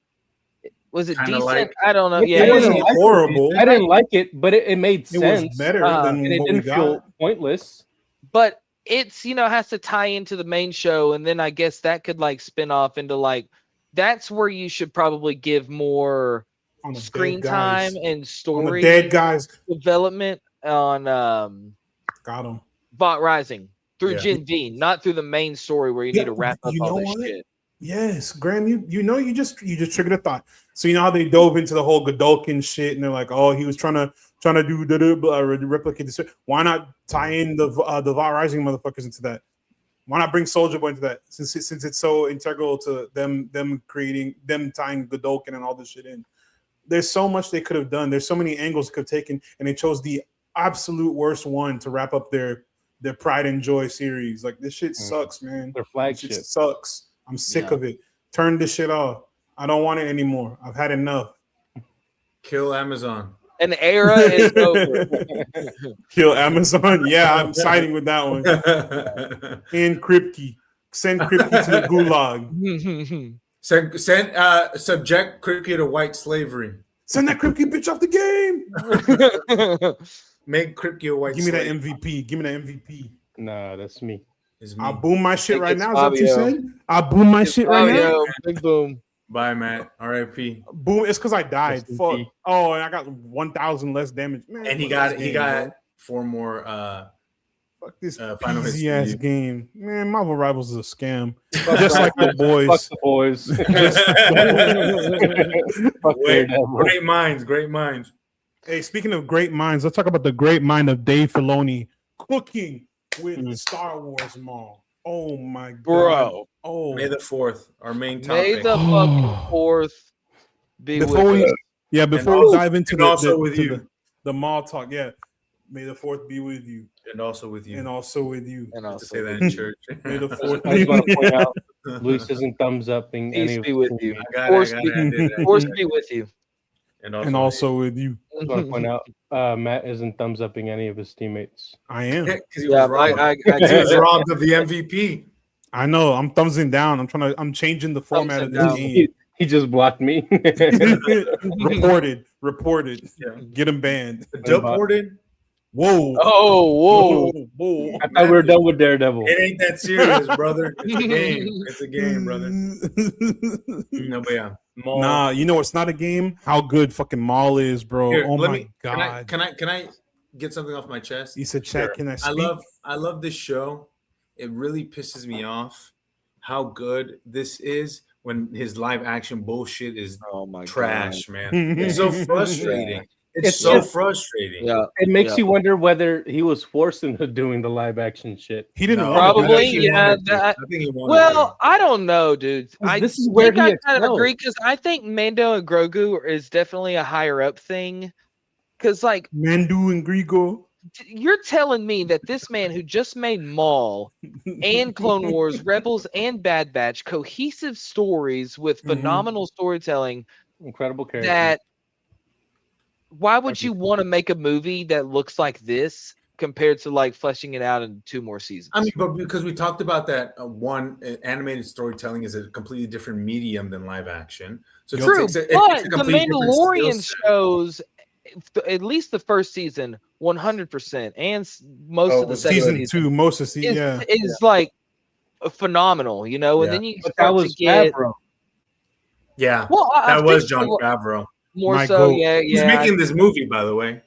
Was it decent? Like, I don't know. It wasn't horrible. I didn't like it, but it made sense. It was better than and it didn't feel pointless. But it's has to tie into the main show, and then I guess that could like spin off into like that's where you should probably give more screen time and story development on got him Vought Rising through Gen V, not through the main story where you need to wrap up all this shit. Yes, Graham, you just triggered a thought. So you know how they dove into the whole Godolkin shit, and they're like, oh, he was trying to do replicate this. Why not tie in the Vought Rising motherfuckers into that? Why not bring Soulja Boy into that? Since it's so integral to them tying Godolkin and all this shit in. There's so much they could have done. There's so many angles they could have taken, and they chose the absolute worst one to wrap up their Pride and Joy series. Like, this shit sucks, man. Their flagship sucks. I'm sick of it. Turn this shit off. I don't want it anymore. I've had enough. Kill Amazon. An era is over. Kill Amazon. Yeah, I'm siding with that one. And Kripke. Send Kripke to the gulag. Send subject Kripke to white slavery. Send that Kripke bitch off the game. Make Kripke a white slave. Give me that MVP. Nah, that's me. I'll boom my shit right now. Is that what you said? I'll boom my shit right now. Big boom. Bye, Matt. R.I.P. Boom. It's because I died. Fuck. Oh, and I got 1,000 less damage. Man, and he got 4 more. Fuck this easy ass game. Man, Marvel Rivals is a scam. Just like the boys. Fuck the boys. Great minds. Hey, speaking of great minds, let's talk about the great mind of Dave Filoni cooking with Star Wars Maul. Oh my god, Bro. Oh, May the 4th, our main May topic. the fucking 4th be before with we us. before we dive into and also with you. the Maul talk. Yeah, may the 4th be with you, And also with you. and also with you. And to also say that in church. May the 4th I just want to point out, I Luis isn't thumbs upping any peace of be his with you. teammates. got Force it. I be, did that. force be with you. And and also with you. I just want to point out, Matt isn't thumbs upping any of his teammates. I am. because he Yeah, was robbed. I He was robbed of the MVP. I know. I'm thumbsing down. I'm changing the format of this down. game. He just blocked me. Reported. Yeah. Get him banned. Deported. Whoa. Oh, whoa. Whoa. I thought we were done with Daredevil. It ain't that serious, brother. It's a game. It's a game, brother. No, but yeah. Maul. Nah, you know it's not a game. How good fucking Maul is, bro. Here, Oh let my me- god. Can I get something off my chest? You said, "Chat, can I speak?" I love this show. It really pisses me off how good this is when his live action bullshit is Oh my trash, man. It's so frustrating. It's It's so just- frustrating. God. Yeah. It makes Yeah. you wonder whether he was forced into doing the live action shit. He didn't No, want Probably, to. I think he yeah, wanted to. that- I think he wanted Well, I don't know, dude. This is where think he I kind of excelled. agree because I think Mando and Grogu is definitely a higher up thing. Because, like, Mandu and Grigo. you're telling me that this man who just made Maul and Clone Wars, Rebels, and Bad Batch, cohesive stories with Mhm. phenomenal storytelling, Incredible character. that why would you want to make a movie that looks like this compared to like fleshing it out in 2 more seasons? I mean, but because we talked about that, animated storytelling is a completely different medium than live action. So it True, takes a- it but takes a the completely different skill Mandalorian set. shows at least the first season 100%, and most Oh, of the was second Season season 2, most of season. is, Yeah. is like phenomenal, you know. And Yeah. then you But start that was to get Favreau. Yeah, well, I that was think John so, Favreau. more My so, goat. yeah, He's yeah, making this movie, by the way.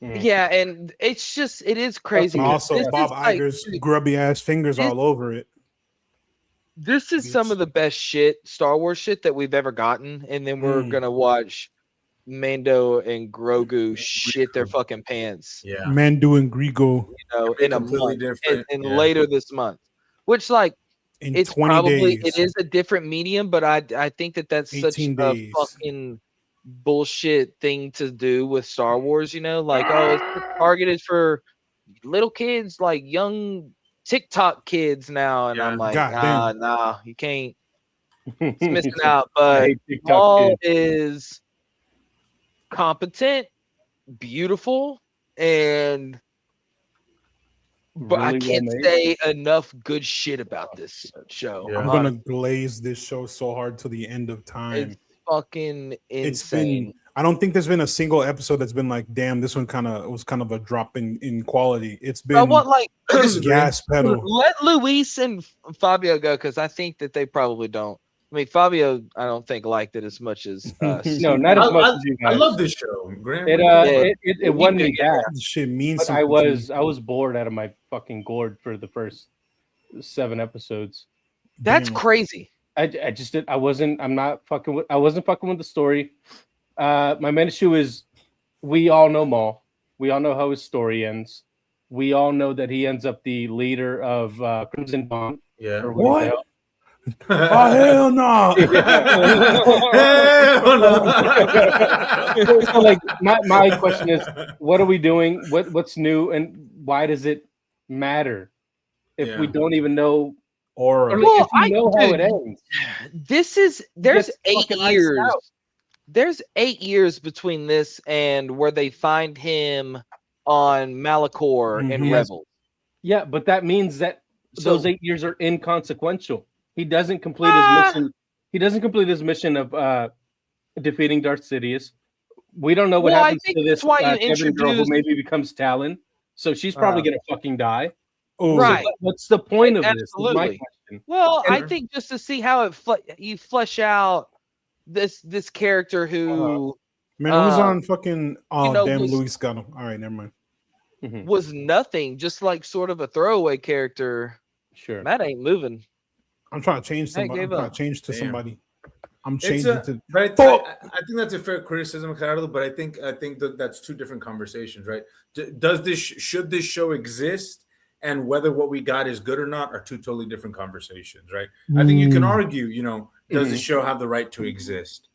yeah, and it's just it is crazy. And also, This Bob is like- Iger's grubby ass fingers this- all over it. This is some of the best shit, Star Wars shit that we've ever gotten, and then we're Mm. gonna watch Mando and Grogu shit their fucking pants, Yeah, Mandu and Grigo you know, Be in a completely month, different. and Yeah. later this month. Which, like, in it's 20 probably days. it is a different medium, but I think that that's such 18 a days. fucking bullshit thing to do with Star Wars. You know, like, oh, it's targeted for little kids, like young TikTok kids now, and Yeah. I'm like, God nah, you can't. It's He's missing like, out. I But hate TikTok Maul kids. is competent, beautiful, and but I Really can't well made. say enough good shit about this show. Yeah. I'm gonna glaze this show so hard till the end of time. It's fucking It's insane. been. I don't think there's been a single episode that's been like, damn, this one was kind of a drop in quality. It's been I want like gas pedal. let Luis and Fabio go because I think that they probably don't. I mean, Fabio, I don't think liked it as much as us. No, not as much as you I guys. love this show. Graham, It. what do you think? It won me back. This shit means But something. I was bored out of my fucking gourd for the first 7 episodes. That's Damn. crazy. I just did. I wasn't fucking with the story. My main issue is we all know Maul. We all know how his story ends. We all know that he ends up the leader of Crimson Dawn. Yeah. Or What? the hell. Oh hell no! Hell no. So like my question is, what are we doing? What's new, and why does it matter if we Yeah. don't even know, Or or Well, if we know how it ends? There's Gets 8 fucking iced years. out. There's 8 years between this and where they find him on Malachor and Mhm. Rebels. Yeah, but that means that So- those 8 years are inconsequential. He doesn't complete Ah! his mission. He doesn't complete his mission of defeating Darth Sidious. We don't know what Well, I happens think to this that's why you Kevin girl who introduced- maybe becomes Talon. So she's probably gonna fucking die. oh, Right. What's the point of this? Is my Absolutely. question. Well, I And- think just to see how you flesh out this character who man, who's uh, on fucking? Oh know, damn, was- Luis got him. All right, never mind. Mhm. was nothing, just like sort of a throwaway character. Sure. That ain't moving. I'm trying to change I somebody. I'm gave trying up. to change to Damn. somebody. I'm It's changing a, to. but I think that's a fair criticism, Carlo. But I think that that's 2 different conversations, right? Should this show exist and whether what we got is good or not are two totally different conversations, right? I think you can argue, does the show have the right to exist?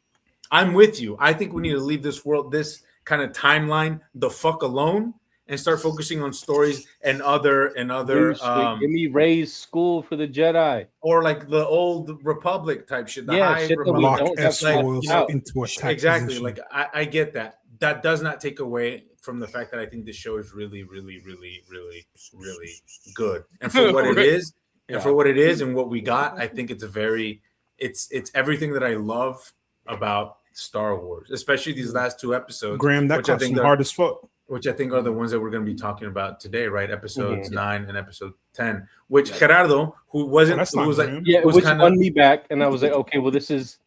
I'm with you. I think we need to leave this world, this kind of timeline, the fuck alone, and start focusing on stories and other give me Rey's school for the Jedi, or like the old Republic type shit. The High shit Republic. Lock S-Foils into attack exactly. position. Like I get that. That does not take away from the fact that I think this show is really, really, really, really, really good. And for what it is, and what we got, I think it's it's everything that I love about Star Wars, especially these last two episodes. Graham, that comes hard as fuck. Which I think are the ones that we're going to be talking about today, right? Episodes 9 and episode 10. Which Gerardo, who was won me back, and I was like, okay, well, this is,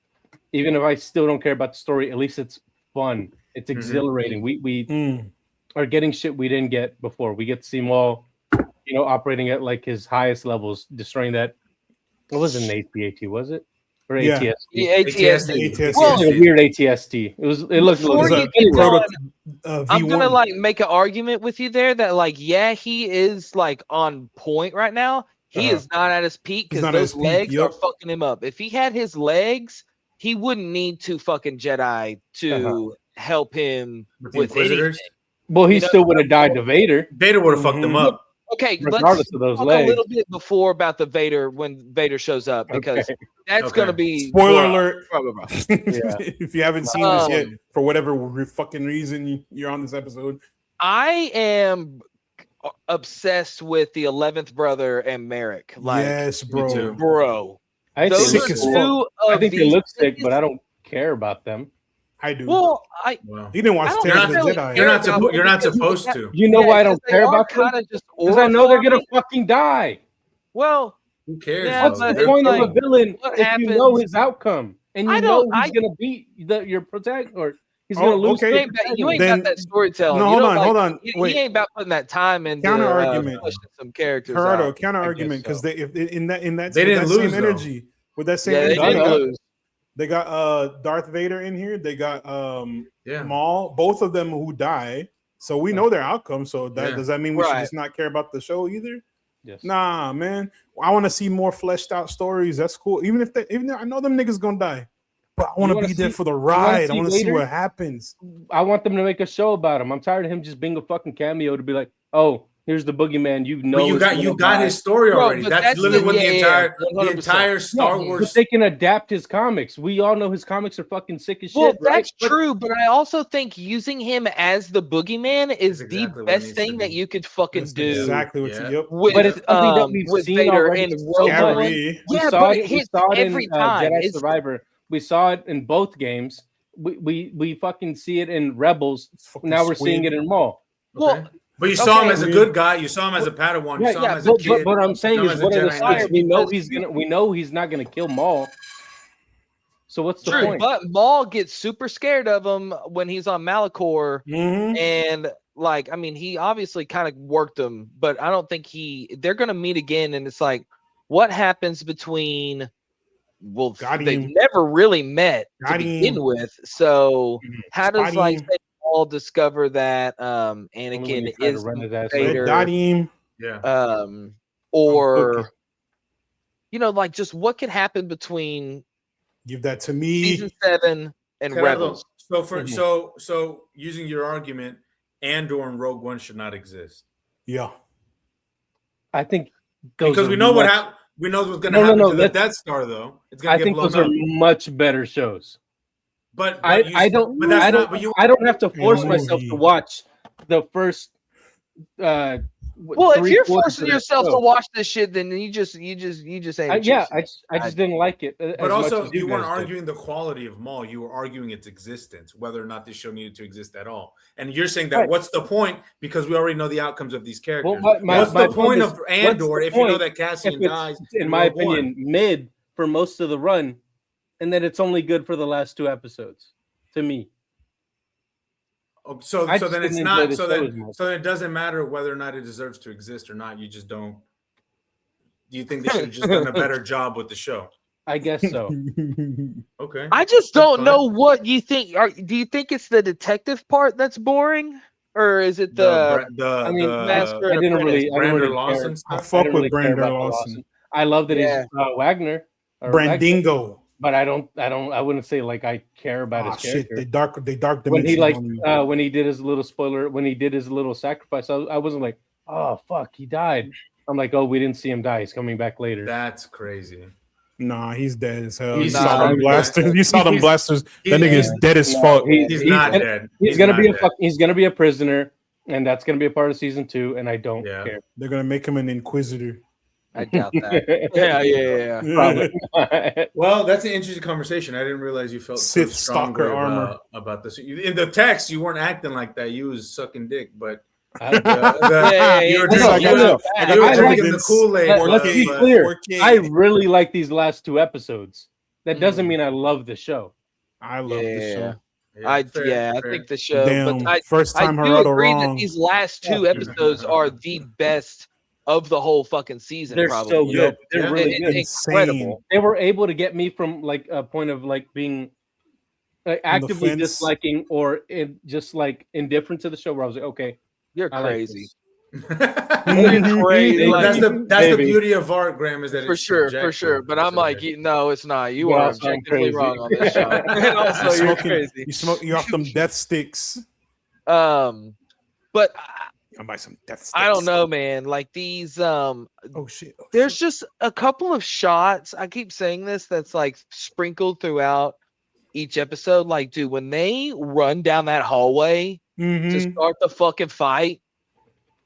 even if I still don't care about the story, at least it's fun. It's exhilarating. We are getting shit we didn't get before. We get to see Maul, operating at like his highest levels, destroying that. What was it, an AT-AT, was it? Or ATST? ATST. Well, like a weird ATST. It looked I'm gonna make an argument with you there that he is on point right now. He is not at his peak because those legs are fucking him up. If he had his legs, he wouldn't need two fucking Jedi to help him with anything. Well, he still would have died to Vader. Vader would have fucked him up. Okay, regardless of those talk legs. a little bit before about the Vader when Vader shows up because that's going to be spoiler alert. If you haven't seen this yet, for whatever fucking reason you're on this episode, I am obsessed with the 11th brother and Merrick. Yes, bro. I think they look sick, but I don't care about them. I do. Well, you didn't watch You're not supposed to. You know why I don't care about them? Because I know they're gonna fucking die. Well, who cares? Yeah, what's the point of a villain if you know his outcome and you know he's gonna beat your protagonist or he's gonna lose? Okay. You ain't got that storytelling. No, hold on. Wait. You ain't about putting that time into counter argument. Some characters. Gerardo, counter argument because in that they didn't lose, same energy with that same energy. They didn't lose. They got Darth Vader in here. They got Maul. Both of them who die. So we know their outcome. So does that mean we should just not care about the show either? Yes. Nah, man. I want to see more fleshed out stories. That's cool. Even if I know them niggas gonna die, but I want to be there for the ride. I want to see what happens. I want them to make a show about him. I'm tired of him just being a fucking cameo to be like, oh, here's the boogeyman. You got his story already. That's literally what the entire Star Wars. But they can adapt his comics. We all know his comics are fucking sick as shit. Well, that's true, but I also think using him as the boogeyman is the best thing that you could fucking do. Exactly what you. But it's something that we've seen Vader already. And Rogue One. We saw it every time. Jedi Survivor. We saw it in both games. We fucking see it in Rebels. Now we're seeing it in Maul. Well. But you saw him as a good guy. You saw him as a Padawan. You saw him as a kid. But what I'm saying is, what are the stakes? We know he's not gonna kill Maul. So what's the point? But Maul gets super scared of him when he's on Malachor, and he obviously kind of worked him, but I don't think they're gonna meet again. And it's like, what happens between? Well, they've never really met to begin with. So how does all discover that Anakin is Vader, or just what could happen between give that to me season 7 and Rebels. So using your argument, Andor and Rogue One should not exist. Yeah, I think because we know what happened. We know what's going to happen to the Death Star, though. It's going to get blown up. I think those are much better shows. But I don't have to force myself to watch the first. If you're forcing yourself to watch this shit, then you just ain't. I just didn't like it. But also, you weren't arguing the quality of Maul. You were arguing its existence, whether or not this show needed to exist at all. And you're saying that what's the point? Because we already know the outcomes of these characters. What's the point of Andor if you know that Cassian dies? In my opinion, mid for most of the run. And then it's only good for the last 2 episodes, to me. So then it's not. So then it doesn't matter whether or not it deserves to exist or not. You just don't. Do you think they should have just done a better job with the show? I guess so. Okay. I just don't know what you think. Do you think it's the detective part that's boring? Or is it I mean, Master I didn't Apprentice? really, Brandon care. Lawson I stuff? fuck didn't with really care Brandon about the Lawson. I love that Yeah. he's Wagner. or Brandingo. but I wouldn't say like I care about his Shit, character. they dark When he dimension. when he did his little when he did his little sacrifice, I wasn't like, oh fuck, he died. I'm like, oh, we didn't see him die. He's coming back later. That's crazy. Nah, he's dead as hell. You He's saw not them dead. blasters. You saw them He's- blasters. That he's- nigga is dead as No, fuck. He's not dead. He's gonna not be dead. he's gonna be a prisoner, and that's gonna be a part of season 2. And I don't care. They're gonna make him an inquisitor. I doubt that. yeah. Probably not. Well, that's an interesting conversation. I didn't realize you felt so Sith strongly stalker armor. about this. In the text, you weren't acting like that. You was sucking dick, but I- you were No, drinking the Kool-Aid. Let's be but- clear. I really like these last 2 episodes. That doesn't mean I love the show. I love this show. I fair. think the show. Damn, but first time I do Gerardo agree wrong. that these last 2 episodes are the best of the whole fucking season. They're probably. so good. They're Yeah. really good. It's incredible. They were able to get me from like a point of like being actively fence. disliking or just like indifferent to the show, where I was like, okay, You're I like crazy. this. You're crazy. Well, that's the Maybe. beauty of art, Graham, is that For it's sure. subjective. But I'm like, no, it's not. You Yeah, are also I'm objectively crazy. wrong on this show. And also, You you're smoking- crazy. You off them death sticks. But I'll buy some death sticks. I don't know, man. Like these, Oh shit. there's just a couple of shots. I keep saying this that's like sprinkled throughout each episode. Like, dude, when they run down that hallway to Mhm. start the fucking fight,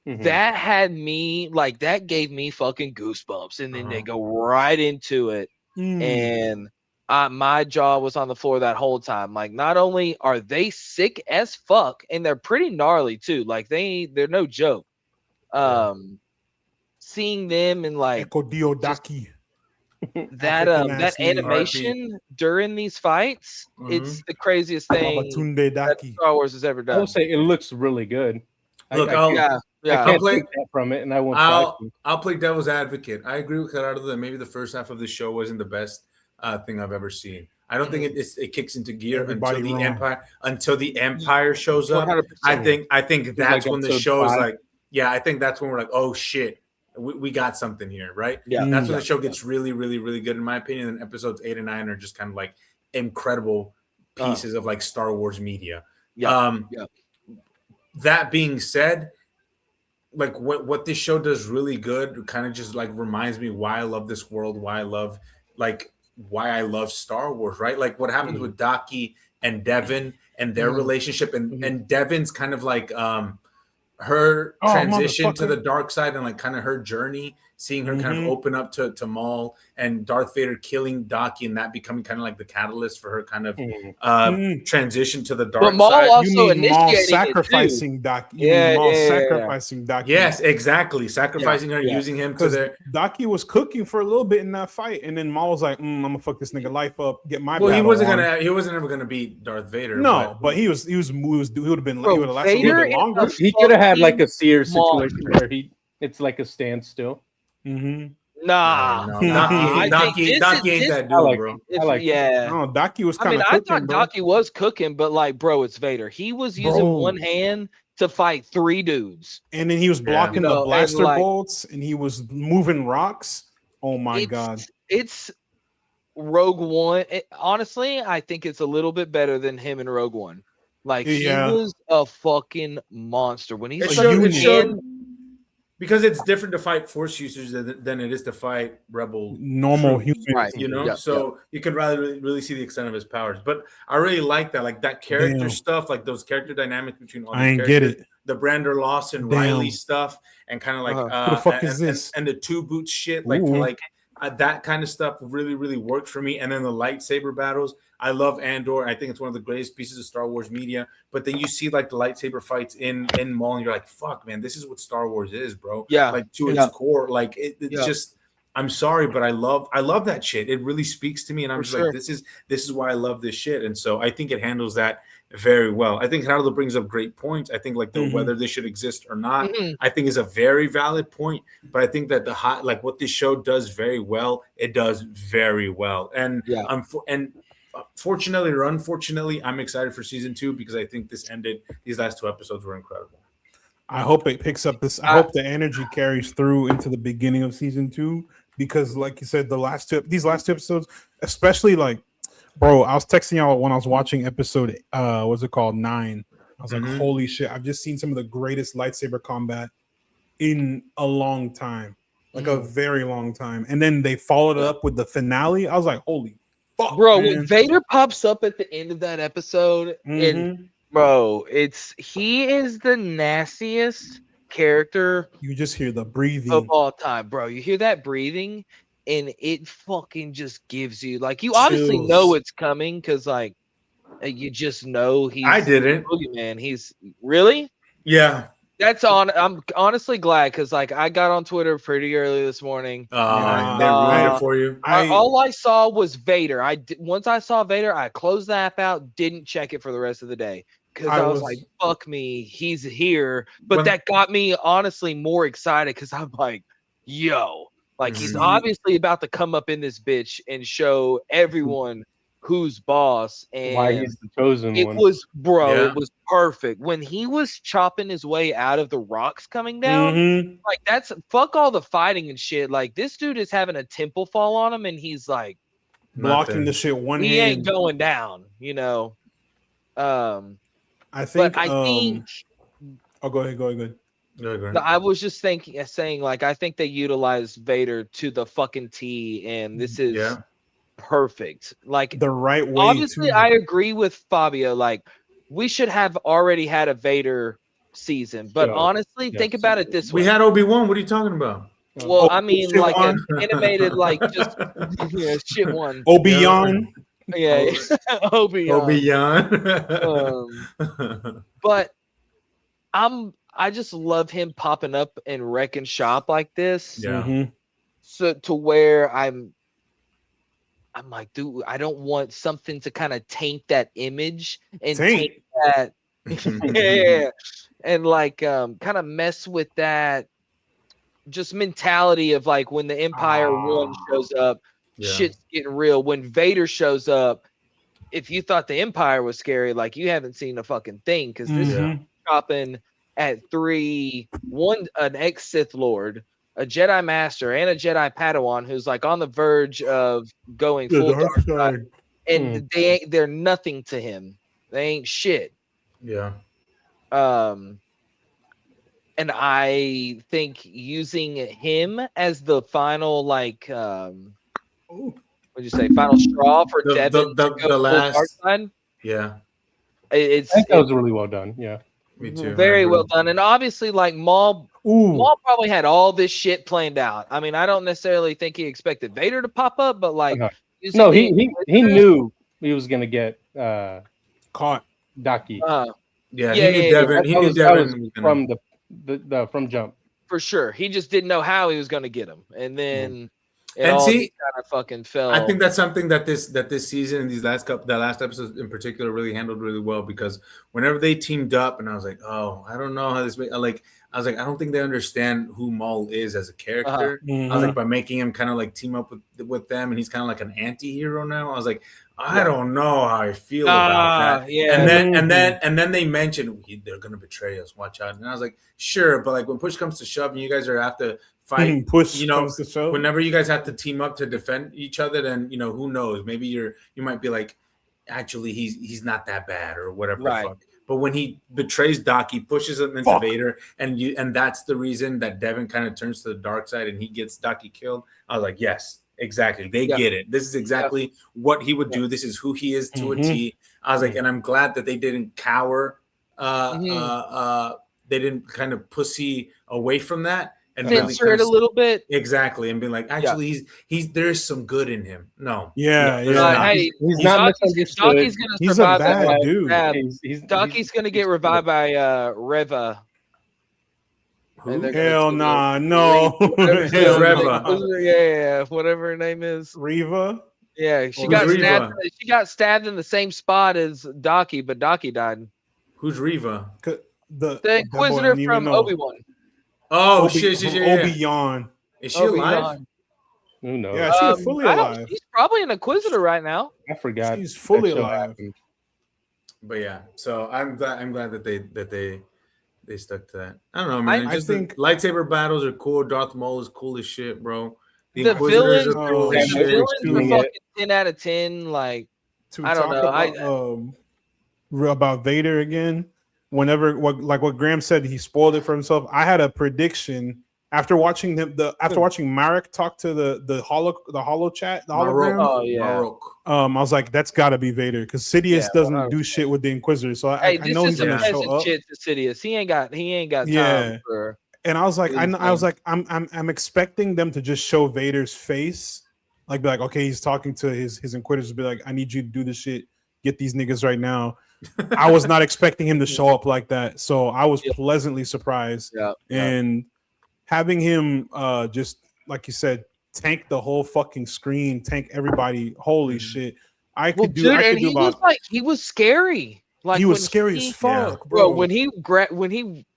Mhm. that had me like that gave me fucking goosebumps, and then they go right into it, Mm. and my jaw was on the floor that whole time. Like, not only are they sick as fuck, and they're pretty gnarly too. Like they're no joke. Seeing them and like Echo Diodaki. that African that ass name. animation during these fights, it's the craziest thing Babatunde that Daki. Star Wars has ever I will done. say it looks really good. Look, I I'll- can't, Yeah, I can't play- take that from it, and I won't. try to. I'll play devil's advocate. I agree with Gerardo that maybe the first half of the show wasn't the best thing I've ever seen. I don't think it kicks into gear Everybody until wrong. the Empire shows up. 100%. I think that's like when the episode show is 5. like, yeah, I think that's when we're like, oh shit, we got something here, right? Yeah. That's when the show gets really, really, really good, in my opinion. And episodes 8 and 9 are just kind of like incredible pieces of like Star Wars media. Yeah. That being said, like what this show does really good, kind of just like reminds me why I love this world, why I love Star Wars, right? Like what happens with Daki and Devin and their relationship, and Devin's kind of like her transition to the dark side and like kind of her journey, seeing her kind of open up to Maul and Darth Vader killing Daki, and that becoming kind of like the catalyst for her kind of transition to the dark But Maul side. also You mean Maul initiating it, too. sacrificing Daki? You Yeah, mean Maul yeah. sacrificing Daki? Yes, exactly. Sacrificing her, using him to Because their. Daki was cooking for a little bit in that fight, and then Maul was like, "I'm gonna fuck this nigga life up, get my." Well, he battle wasn't on." he wasn't ever gonna beat Darth Vader. No, but he would have been. Bro, he would have lasted a Vader little bit is longer. a He could have had like a Seer Maul. situation where it's like a standstill. Mm-hmm. Nah. No, I Daki think ain't this- that I like dude, bro. him. It's- like it. yeah. No, Daki was I kind mean, of I cooking, thought bro. Daki was cooking, but like, bro, it's Vader. He was using Bro. one hand to fight 3 dudes. And then he was blocking You know, the and, blaster like- bolts, and he was moving rocks. Oh my god! It's Rogue One. Honestly, I think it's a little bit better than him in Rogue One. Like, Yeah. he was a fucking monster when he's It showed- showed- because it's different to fight Force users than it is to fight Rebel Normal troops, human, you know. Yeah, So you could rather really see the extent of his powers. But I really like that, like that character Damn. stuff, like those character dynamics between all. I ain't these get characters, it. the Brander Lawson Damn. Riley stuff, and kind of like Who the fuck is and- this? and the 2 boot shit, like Ooh. that kind of stuff really, really worked for me. And then the lightsaber battles. I love Andor. I think it's one of the greatest pieces of Star Wars media. But then you see like the lightsaber fights in Maul, and you're like, fuck, man, this is what Star Wars is, bro. Yeah. Like to Yeah. its core. Like it's just, I'm sorry, but I love that shit. It really speaks to me. And I'm For just sure. like, this is why I love this shit. And so I think it handles that very well. I think Gerardo brings up great points. I think like whether they should exist or not, I think is a very valid point. But I think that what this show does very well, it does very well. And fortunately or unfortunately, I'm excited for season 2 because I think these last 2 episodes were incredible. I hope it picks up this. I hope the energy carries through into the beginning of season 2 because, like you said, these last 2 episodes, especially like, bro, I was texting y'all when I was watching episode, what's it called, 9. I was like, holy shit! I've just seen some of the greatest lightsaber combat in a long time, like a very long time. And then they followed it up with the finale. I was like, holy fuck, bro! Man. When Vader pops up at the end of that episode, and bro, he is the nastiest character. You just hear the breathing of all time, bro. You hear that breathing, and it fucking just gives you like you obviously know it's coming because like you just know he's. I didn't. Man, he's really. Yeah. I'm honestly glad because like I got on Twitter pretty early this morning. They ruined it for you. All I saw was Vader. Once I saw Vader, I closed the app out, didn't check it for the rest of the day because I was like, "Fuck me, he's here." But that got me honestly more excited because I'm like, "Yo, like he's obviously about to come up in this bitch and show everyone." Who's boss and why he's the chosen one. It was it was perfect when he was chopping his way out of the rocks coming down. Like that's fuck all the fighting and shit. Like this dude is having a temple fall on him and he's like blocking the shit one hand. He ain't going down, you know. I think oh go ahead. I was just saying like I think they utilized Vader to the fucking T and this is perfect, like the right way. Obviously, I agree with Fabio. Like, we should have already had a Vader season, but honestly, think about it this way: we had Obi-Wan. What are you talking about? Well, I mean, like an animated, like just shit one. Obi-Wan. Yeah, Obi-Wan. But I just love him popping up and wrecking shop like this. Yeah. So to where I'm like, dude, I don't want something to kind of taint that image and taint that, and like kind of mess with that just mentality of like when the Empire One shows up, shit's getting real. When Vader shows up, if you thought the Empire was scary, like you haven't seen a fucking thing because this is chopping at 3, an ex-Sith Lord, a Jedi Master, and a Jedi Padawan who's like on the verge of going full dark side, and they're nothing to him. They ain't shit. Yeah. And I think using him as the final like what'd you say, final straw for Devin to go the last dark side? Yeah. I think that was really well done. Yeah. Me too. Very well done. And obviously like Maul probably had all this shit planned out. I mean, I don't necessarily think he expected Vader to pop up, but like he knew he was gonna get caught Daki. He knew Devin. He knew Devin was from the from jump. For sure. He just didn't know how he was gonna get him. And then it and all see, kind of fucking fell. I think that's something that this season and that last episode in particular really handled really well because whenever they teamed up and I was like, oh, I don't know how this I was like, I don't think they understand who Maul is as a character. I was like, by making him kind of like team up with them and he's kind of like an anti-hero now. I was like, I don't know how I feel about that. Yeah. And then they mentioned they're gonna betray us. Watch out. And I was like, sure, but like when push comes to shove and you guys are have to fight, comes to shove. Whenever you guys have to team up to defend each other, then who knows? Maybe you might be like, actually, he's not that bad or whatever. Right. The fuck. But when he betrays Doc, he pushes him into Vader, and that's the reason that Devin kind of turns to the dark side and he gets Docky killed. I was like, yes. Exactly. They get it. This is exactly what he would do. This is who he is to a T. I was like, and I'm glad that they didn't cower. They didn't kind of pussy away from that and censor it a little bit. Exactly. And be like, actually, he's there's some good in him. No. Yeah. He's not misunderstood. Docky's gonna survive. He's a bad dude. Docky's gonna get revived by Reva. Hell nah, no. Reva. Whatever her name is. Reva. Yeah, she got stabbed. She got stabbed in the same spot as Docky, but Docky died. Who's Reva? The Inquisitor from Obi-Wan. Oh shit! Obi-Wan. Is she alive? Who knows? Yeah, she's fully alive. She's probably an Inquisitor right now. I forgot. She's fully that show alive. happened. But yeah, so I'm glad that they stuck to that. I don't know, man. I think the lightsaber battles are cool. Darth Maul is cool as shit, bro. The Inquisitors villains, are cool the as shit. villains doing are it. fucking 10 out of 10. Like, to I don't talk know. About Vader again. Whenever what Graham said, he spoiled it for himself. I had a prediction after watching watching Marek talk to the holo chat, the hologram. Oh yeah. I was like, that's got to be Vader because Sidious doesn't do shit with the Inquisitors, so I know he's gonna show up. Shit to Sidious. He ain't got time for. And I was like, I'm expecting them to just show Vader's face, like be like, okay, he's talking to his Inquisitors, be like, I need you to do this shit, get these niggas right now. I was not expecting him to show up like that, so I was pleasantly surprised. And having him just like you said, tank the whole fucking screen, tank everybody. Holy shit! I could do about. He was scary. Like he was scary as fuck, bro. When he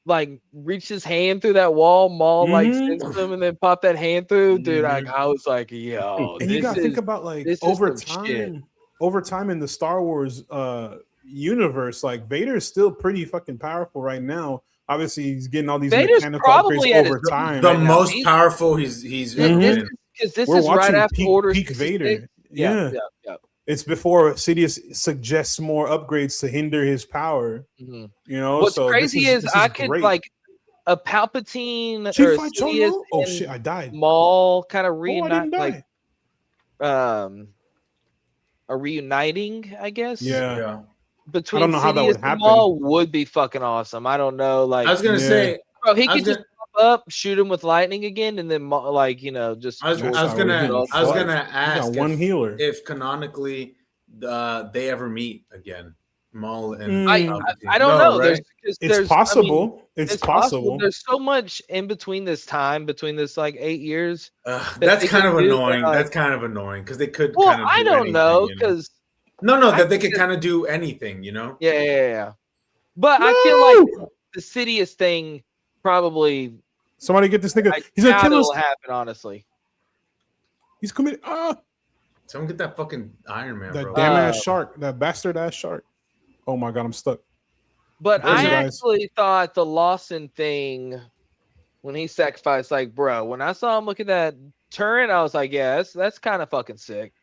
like reached his hand through that wall, Maul like sensed him and then popped that hand through, dude. I was like, yo. And you gotta think about like over time in the Star Wars universe, like Vader is still pretty fucking powerful right now. Obviously, he's getting all these mechanical upgrades over time. The most powerful he's because this is right after Order peak Vader. Yeah. It's before Sidious suggests more upgrades to hinder his power. You know, what's crazy is I could great. like a Palpatine or Sidious. Oh shit! I died. Maul kind of reunite, a reuniting, I guess. Yeah. Between I don't know how that would Sidious and happen. Maul would be fucking awesome. I don't know. Like I was gonna say, bro, he could just pop up, shoot him with lightning again, and then like just. I was gonna ask one healer if canonically they ever meet again, Maul and I don't know. Right? It's possible. It's possible. There's so much in between this like 8 years. That's kind of annoying. That's kind of annoying because they could. Well, kind of I don't know because. That they could kind of do anything, you know? Yeah. But I feel like the Sidious thing probably. Somebody get this nigga. He's gonna kill us. Happen, honestly. He's committed. Someone get that fucking Iron Man, that bro. damn ass shark. That bastard ass shark. Oh my god, I'm stuck. But I actually thought the Lawson thing when he sacrificed, like, bro, when I saw him look at that turret, I was like, yeah, that's kind of fucking sick.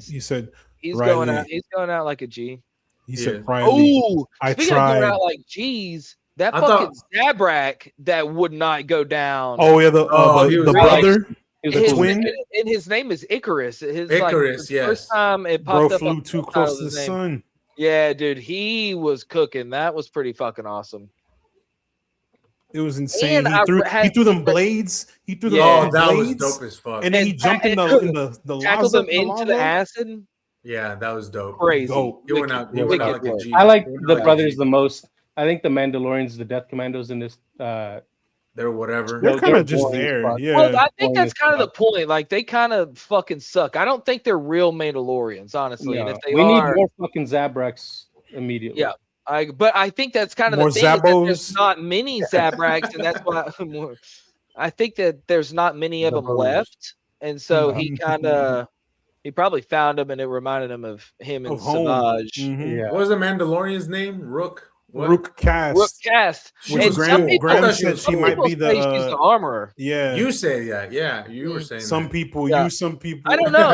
He said. He's going out like a G. He said, "Oh, I tried going out like G's. That fucking Zabrak that would not go down. Oh yeah, the brother, the twin, and his name is Icarus. Icarus, yes. First time it popped up, flew too close to the sun. Yeah, dude, he was cooking. That was pretty fucking awesome. It was insane. He threw them blades. He threw them that blades, was dope as fuck. And then he jumped in the tackled them into the acid. Yeah, that was dope. Crazy. Dope. He went out like a G. I like the brothers the most. I think the Mandalorians, the Death Commandos in this. They're whatever. They're kind of just there. Yeah. Well, I think that's kind of the point. Like they kind of fucking suck. I don't think they're real Mandalorians, honestly. No. And if they need more fucking Zabraks immediately. Yeah. But I think that's kind of more the thing. That there's Zabbos. not many Zabraks, and that's why I think that there's not many of them left, and so he kind of. He probably found him, and it reminded him of him and Savage. Yeah. What was the Mandalorian's name? Rook. What? Rook Cast. Rook Cast. And Graham said she might be the she's the armorer. Yeah. You say that. Yeah, you were saying some that. people. Yeah. Some people. I don't know.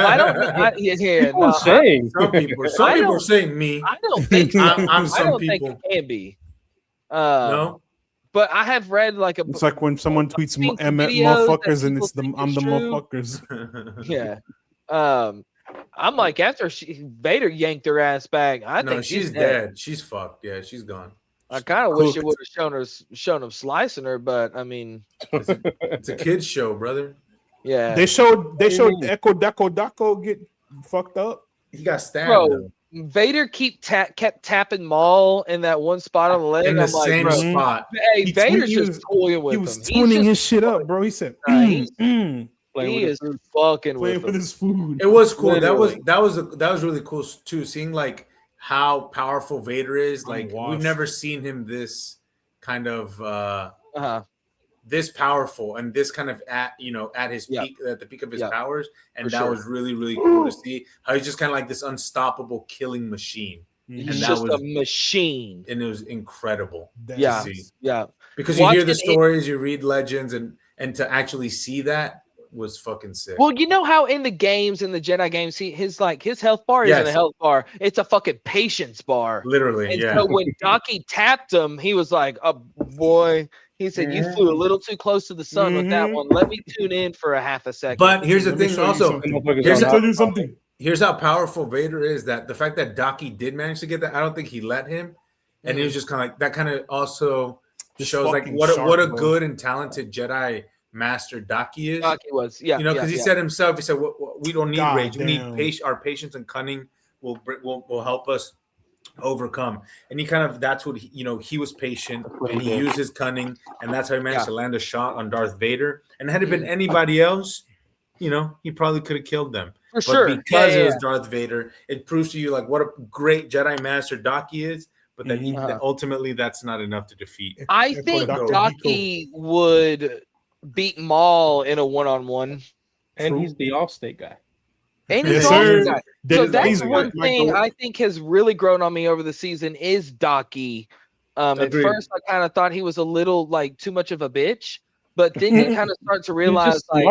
Some people are saying me. I don't think. I'm some I don't people. think it can be. No. But I have read like a. It's like when someone tweets motherfuckers, and it's I'm the motherfuckers. Yeah. I'm like after Vader yanked her ass back. I think she's dead. She's fucked. Yeah, she's gone. I kind of wish it would have shown him slicing her, but I mean, it's a kids show, brother. Yeah, they showed Echo Dako get fucked up. He got stabbed. Bro, Vader kept tapping Maul in that one spot on the leg. In the same spot. Hey, Vader's just toying with him. He was tuning his shit up, bro. He said, He is fucking with his food. It was cool. Literally. That was really cool too. Seeing like how powerful Vader is. Like we've never seen him this kind of this powerful and this kind of at his peak, at the peak of his powers, and that was really, really cool to see how he's just kind of like this unstoppable killing machine. He's just a machine, and it was incredible. To see. Because you hear the stories, you read legends, and to actually see that was fucking sick. Well, you know how in the games, in the Jedi games, his health bar isn't a health bar; it's a fucking patience bar. Literally, and so when Daki tapped him, he was like, "Oh boy." He said, "You flew a little too close to the sun with that one. Let me tune in for a half a second." But here's the thing, also. Here's how powerful Vader is. That the fact that Daki did manage to get that, I don't think he let him, and he was just kind of like that. Kind of also shows like what a good and talented Jedi master Daki is. Daki was, because he said himself, he said, "We don't need rage. We need our patience and cunning will help us overcome." And he kind of that's what he was patient and he used his cunning, and that's how he managed to land a shot on Darth Vader. And had it been anybody else, he probably could have killed them. For sure. Because it was Darth Vader, it proves to you like what a great Jedi master Daki is. But that ultimately that's not enough to defeat. I think Daki would beat Maul in a one-on-one, and he's the All-State guy. And he's the guy. So that's one thing I think has really grown on me over the season is Daki. At first, I kind of thought he was a little like too much of a bitch, but then you kind of start to realize like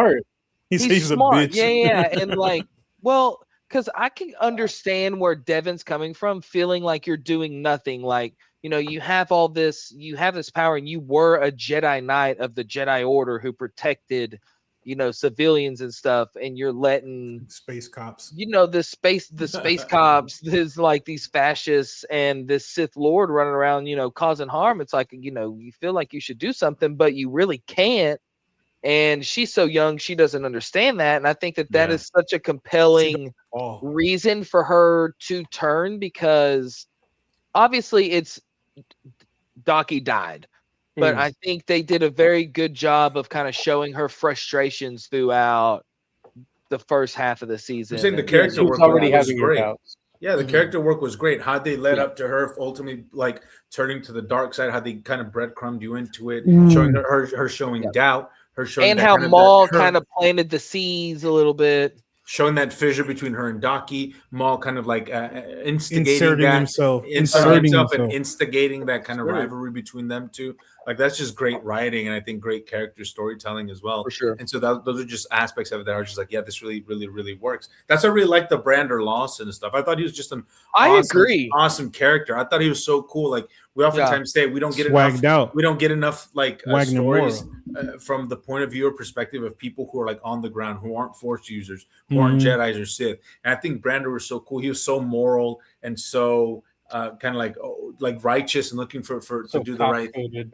he's smart. A bitch. Yeah, and like, well, because I can understand where Devin's coming from, feeling like you're doing nothing. Like, you have all this, you have this power, and you were a Jedi Knight of the Jedi Order who protected, civilians and stuff, and you're letting space cops, the space cops, there's like these fascists and this Sith Lord running around, causing harm. It's like, you feel like you should do something, but you really can't. And she's so young, she doesn't understand that. And I think that is such a compelling reason for her to turn, because obviously it's Daki died. But I think they did a very good job of kind of showing her frustrations throughout the first half of the season. I'm saying the character work was great. Yeah, the character work was great. How they led up to her ultimately like turning to the dark side, how they kind of breadcrumbed you into it, showing her showing doubt. Her showing and how Maul kind of planted the seeds a little bit, showing that fissure between her and Daki. Maul kind of like instigating himself and instigating that kind of rivalry between them two. Like that's just great writing, and I think great character storytelling as well. For sure. And so those are just aspects of it that are just like, yeah, this really, really, really works. That's why I really like the Brander Lawson and stuff. I thought he was just an awesome character. I thought he was so cool. Like we oftentimes say we don't get enough like stories from the point of view or perspective of people who are like on the ground, who aren't Force users, who aren't Jedis or Sith. And I think Brander was so cool. He was so moral and so kind of like righteous and looking to do the right thing.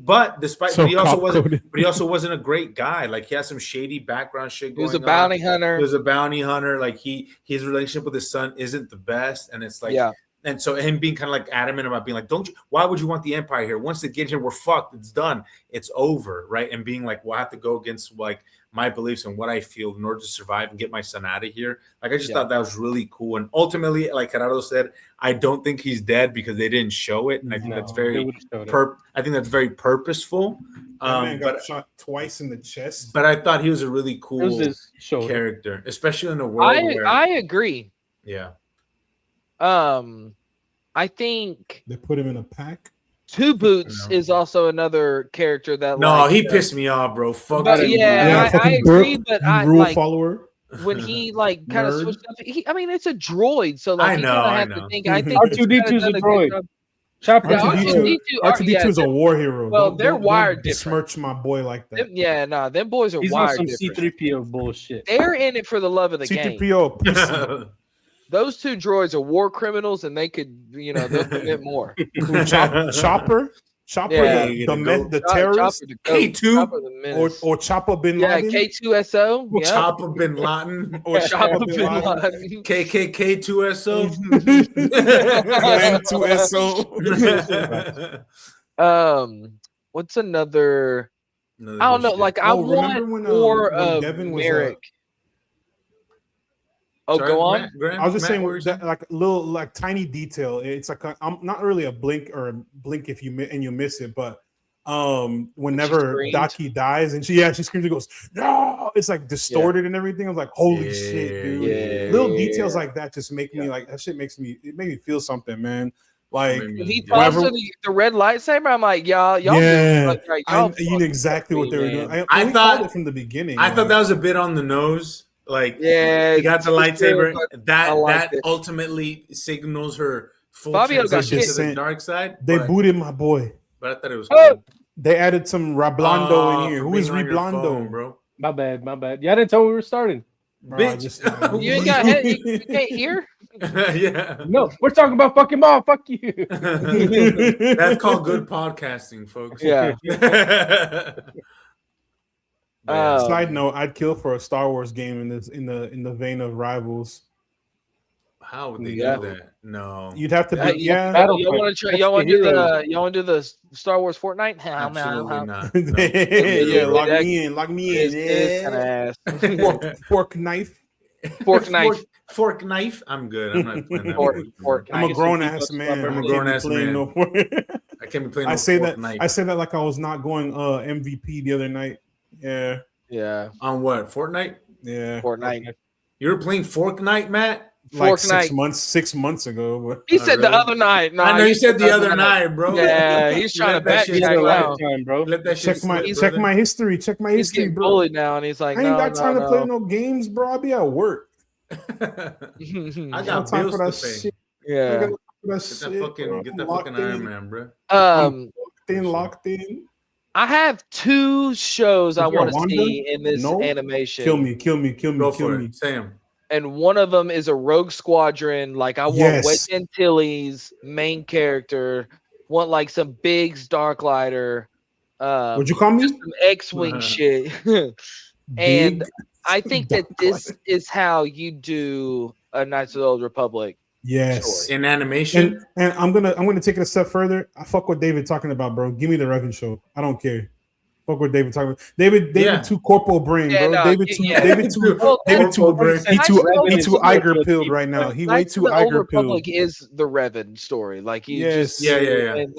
But he also wasn't a great guy. Like he has some shady background shit going on. He was a bounty hunter. He was a bounty hunter. Like his relationship with his son isn't the best, and it's like and so him being kind of like adamant about being like, why would you want the Empire here? Once they get here, we're fucked. It's done. It's over, right? And being like, well, I have to go against like my beliefs and what I feel in order to survive and get my son out of here. Like I just thought that was really cool. And ultimately, like Gerardo said, I don't think he's dead because they didn't show it. And I think that's very purposeful. Man got shot twice in the chest. But I thought he was a really cool character, especially in a world where I agree. Yeah. I think they put him in a pack. Two Boots is also another character that he pissed me off, bro. Fuck I agree, but I rule follower. When he like kind of switched up, it's a droid, so like I know. I think R2D2 is a droid. R2D2 is a war hero. Well, they're wired different. Besmirch my boy like that. Them boys are wired on some C3PO bullshit. They're in it for the love of the game. C3PO. Those two droids are war criminals, and they could, they'll commit more. Chopper, the terrorist, K2, or Chopper Bin Laden, K2SO, Chopper Bin Laden, or Chopper Bin Laden, KKK2SO, Glenn2SO. What's another? I don't know. Like I want more of Merrick. Go on. I was just saying that like little like tiny detail. It's like I'm not really a blink if you miss it, but whenever Daki dies, and she screams and goes, no, it's like distorted and everything. I was like, holy shit, dude. Little details like that just make me like, that shit makes me, it made me feel something, man. Like when he tosses the red lightsaber, I'm like, y'all you know exactly what they were doing. I thought it from the beginning. I thought that was a bit on the nose. Like, he got the lightsaber. That ultimately signals her full transition to the dark side. They booted my boy. But I thought it was cool. They added some Rablando in here. Who is Rablando, bro? My bad. Yeah, I didn't tell we were starting. Bitch. You ain't got head. You can't hear? Yeah. No, we're talking about fucking Maul. Fuck you. That's called good podcasting, folks. Yeah. Side note: I'd kill for a Star Wars game in the vein of Rivals. How would they do that? No, you'd have to be. You want to try? Y'all want to do the Star Wars Fortnite? Absolutely not. No. Lock me in. Fork knife. Fork knife. I'm good. I'm not playing that. Fork. I'm a grown ass man. I'm a grown ass man. I can't be playing. I say that like I was not going MVP the other night. Yeah. On what? Fortnite? Yeah. Fortnite. You were playing Fortnite, Matt? Like 6 months ago. But he said the other night. No, I know you said the other night, bro. Yeah, he's trying to back check now, bro. Check my history. Check my he's history, bro. Bullied now, and he's like, I ain't got time to play no games, bro. I'll be at work. I got time for that shit. Yeah. Get that fucking Iron Man, bro. Locked in. I have 2 shows I want to see in this animation. Kill me. Go for it. Sam. And one of them is a Rogue Squadron. Like, I want Wet Antilles main character. Want like some Biggs Darklighter. Would you call me? Some X-Wing shit. And I think that this is how you do a Knights of the Old Republic. Yes, in animation. And I'm gonna take it a step further. I fuck what David talking about, bro. Give me the Revan show. I don't care. Fuck what David talking about. David too corporal brain, bro. No, David too Iger pilled right now. He way too Iger pilled. Republic is the Revan story. Like and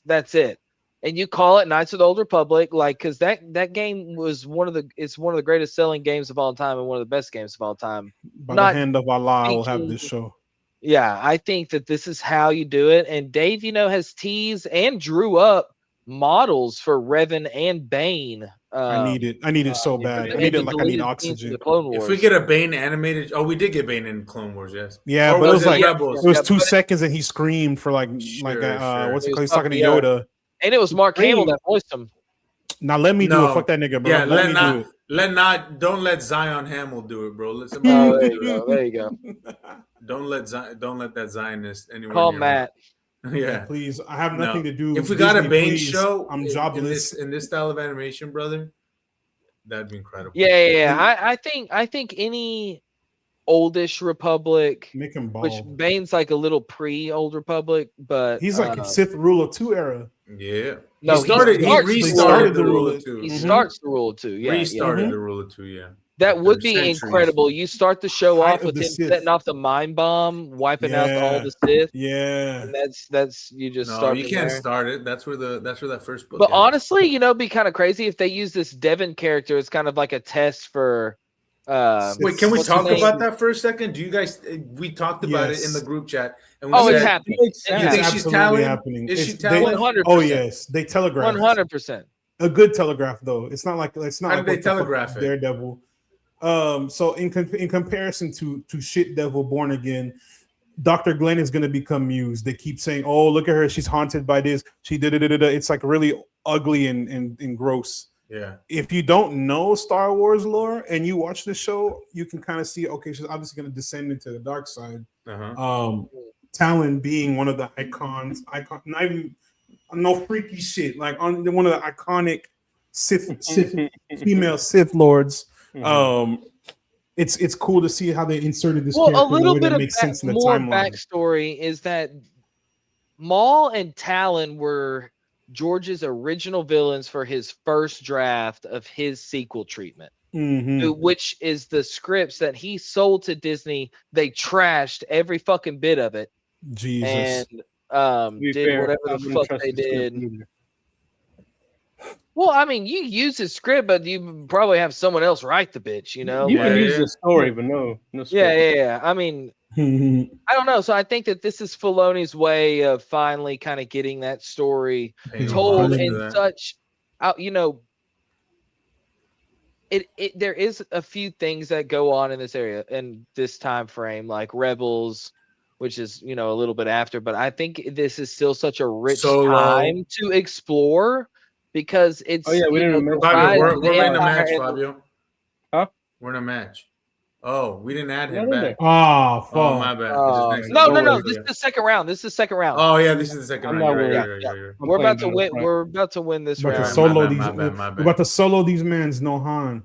that's it. And you call it Knights of the Old Republic, like, because that game was one of the greatest selling games of all time and one of the best games of all time. By the hand of Allah, I will have this show. Yeah, I think that this is how you do it. And Dave, has teased and drew up models for Revan and Bane. I need it so bad. I need it like I need oxygen. If we get a Bane animated, we did get Bane in Clone Wars, yes. Yeah, but it was like Rebels. It was 2 seconds and he screamed for what's it called? He's talking to Yoda. And it was Mark Hamill that voiced him. Now let me do it. Fuck that nigga, bro. Yeah, don't let Zion Hamill do it, bro. There you go. Don't let that Zionist anywhere. Call Matt. Yeah, please. I have nothing to do. If we got a Bane show, I'm jobless in this style of animation, brother. That'd be incredible. Yeah. I think any oldish Republic, make him ball. Which Bane's like a little pre-Old Republic, but he's like Sith Ruler 2 era. Yeah. No, he restarted the Ruler 2. He starts the Ruler 2. Yeah. Restarted the Ruler 2, yeah. That would be incredible. You start the show off with him setting off the mind bomb, wiping out all the Sith. Yeah. And that's you just start. You can't start it. That's where that first book. But honestly, it'd be kind of crazy if they use this Devin character as kind of like a test for wait, can we talk about that for a second? Do you guys we talked about it in the group chat and we said, it's happening. You think she's talented? Is she talented? 100%. Oh yes, they telegraph 100%. A good telegraph though. It's not like how did they telegraph it? Daredevil. So in comparison to Shit Devil Born Again, Dr. Glenn is going to become Muse. They keep saying, "Oh, look at her, she's haunted by this. She did it." It's like really ugly and gross. Yeah. If you don't know Star Wars lore and you watch the show, you can kind of see, okay, she's obviously going to descend into the dark side. Talon being one of the icons, not even no freaky shit, like on one of the iconic Sith female Sith lords. It's cool to see how they inserted this character. A little bit of sense in the more timeline. Backstory is that Maul and Talon were George's original villains for his first draft of his sequel treatment, which is the scripts that he sold to Disney. They trashed every fucking bit of it. Jesus. And did whatever the fuck they did. Well, I mean, you use his script, but you probably have someone else write the bitch. You know, you can use the story, but no script. Yeah. I mean, I don't know. So I think that this is Filoni's way of finally kind of getting that story told in such, you know. There is a few things that go on in this area in this time frame, like Rebels, which is, you know, a little bit after, but I think this is still such a rich time to explore because it's we didn't mention Fabio, we're in a match, Fabio. Huh? We're in a match. Oh, we didn't add him back. Oh, fuck. Oh, my bad. No. This is the second round. Oh, yeah, this is the second round. We're about to win. We're about to win this round. We're about to solo these mans, no Han.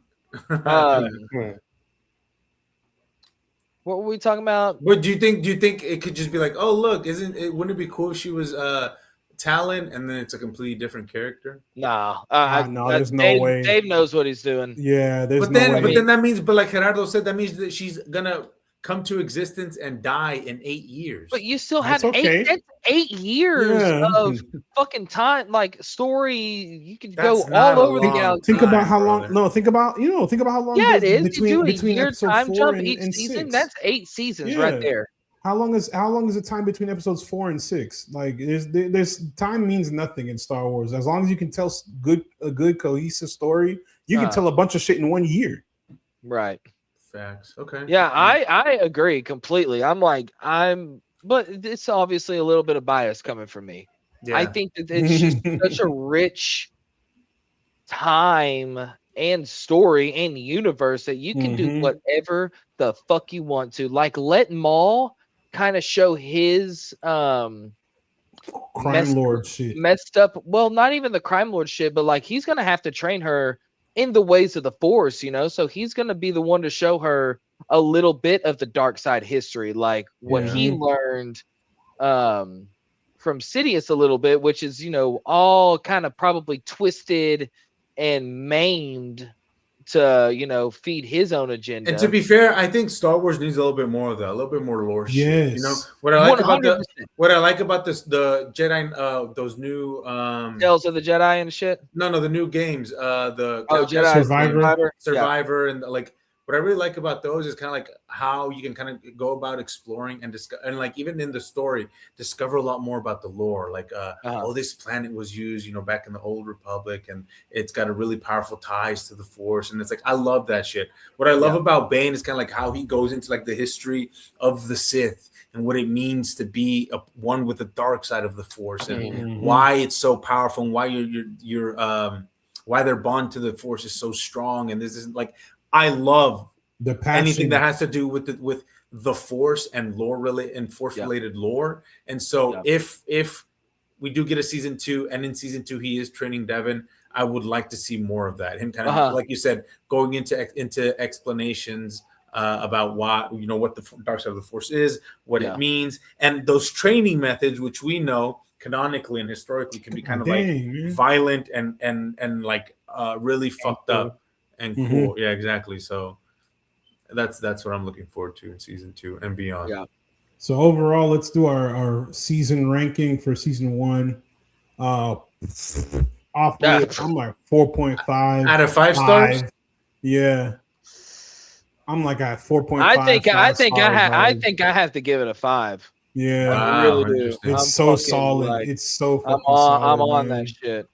What were we talking about? What do you think? Do you think it could just be like, oh, look, wouldn't it be cool if she was Talon, and then it's a completely different character? No, there's no way. Dave knows what he's doing. Yeah, there's but then that means, but like Gerardo said, that means that she's gonna come to existence and die in 8 years. But you still have 8 years of fucking time, like story. You could go all over the galaxy. Think about how long. No, think about how long. Yeah, it is. Between year episode time 4 jump and, each and season. 6. That's 8 seasons right there. How long is the time between episodes 4 and 6? Like, there's time means nothing in Star Wars. As long as you can tell a good cohesive story, you can tell a bunch of shit in 1 year. Right. Facts. Okay. Yeah, I agree completely. But it's obviously a little bit of bias coming from me. Yeah. I think that it's just such a rich time and story and universe that you can do whatever the fuck you want to. Like, let Maul kind of show his crime lord shit. Messed up. Well, not even the crime lord shit, but like he's gonna have to train her in the ways of the Force, you know. So he's gonna be the one to show her a little bit of the dark side history, like what he learned from Sidious a little bit, which is, you know, all kind of probably twisted and maimed to, you know, feed his own agenda. And to be fair, I think Star Wars needs a little bit more of that, a little bit more lore shit. You know what I like 100%. About the Jedi, those new Tales of the Jedi and shit. No, the new games, the Jedi Survivor, and like what I really like about those is kind of like how you can kind of go about exploring and discover, and like even in the story, discover a lot more about the lore. Like, this planet was used, you know, back in the Old Republic, and it's got a really powerful ties to the Force, and it's like I love that shit. What I love about Bane is kind of like how he goes into like the history of the Sith and what it means to be one with the dark side of the Force, and why it's so powerful, and why why their bond to the Force is so strong. And this is like, I love the passion. Anything that has to do with the Force and Force related lore. And so if we do get a season 2, and in season 2 he is training Devin, I would like to see more of that. Him kind of like you said, going into explanations about why, you know, what the dark side of the Force is, what it means, and those training methods, which we know canonically and historically can be kind of like violent and like really fucked up. And cool, yeah, exactly. So that's what I'm looking forward to in season 2 and beyond. Yeah. So overall, let's do our season ranking for season 1. I'm like 4.5 out of 5 stars. Yeah, I'm like at 4.5. I think I have to give it a 5. Yeah, I really do. It's so solid. Like, it's so. I'm on that shit.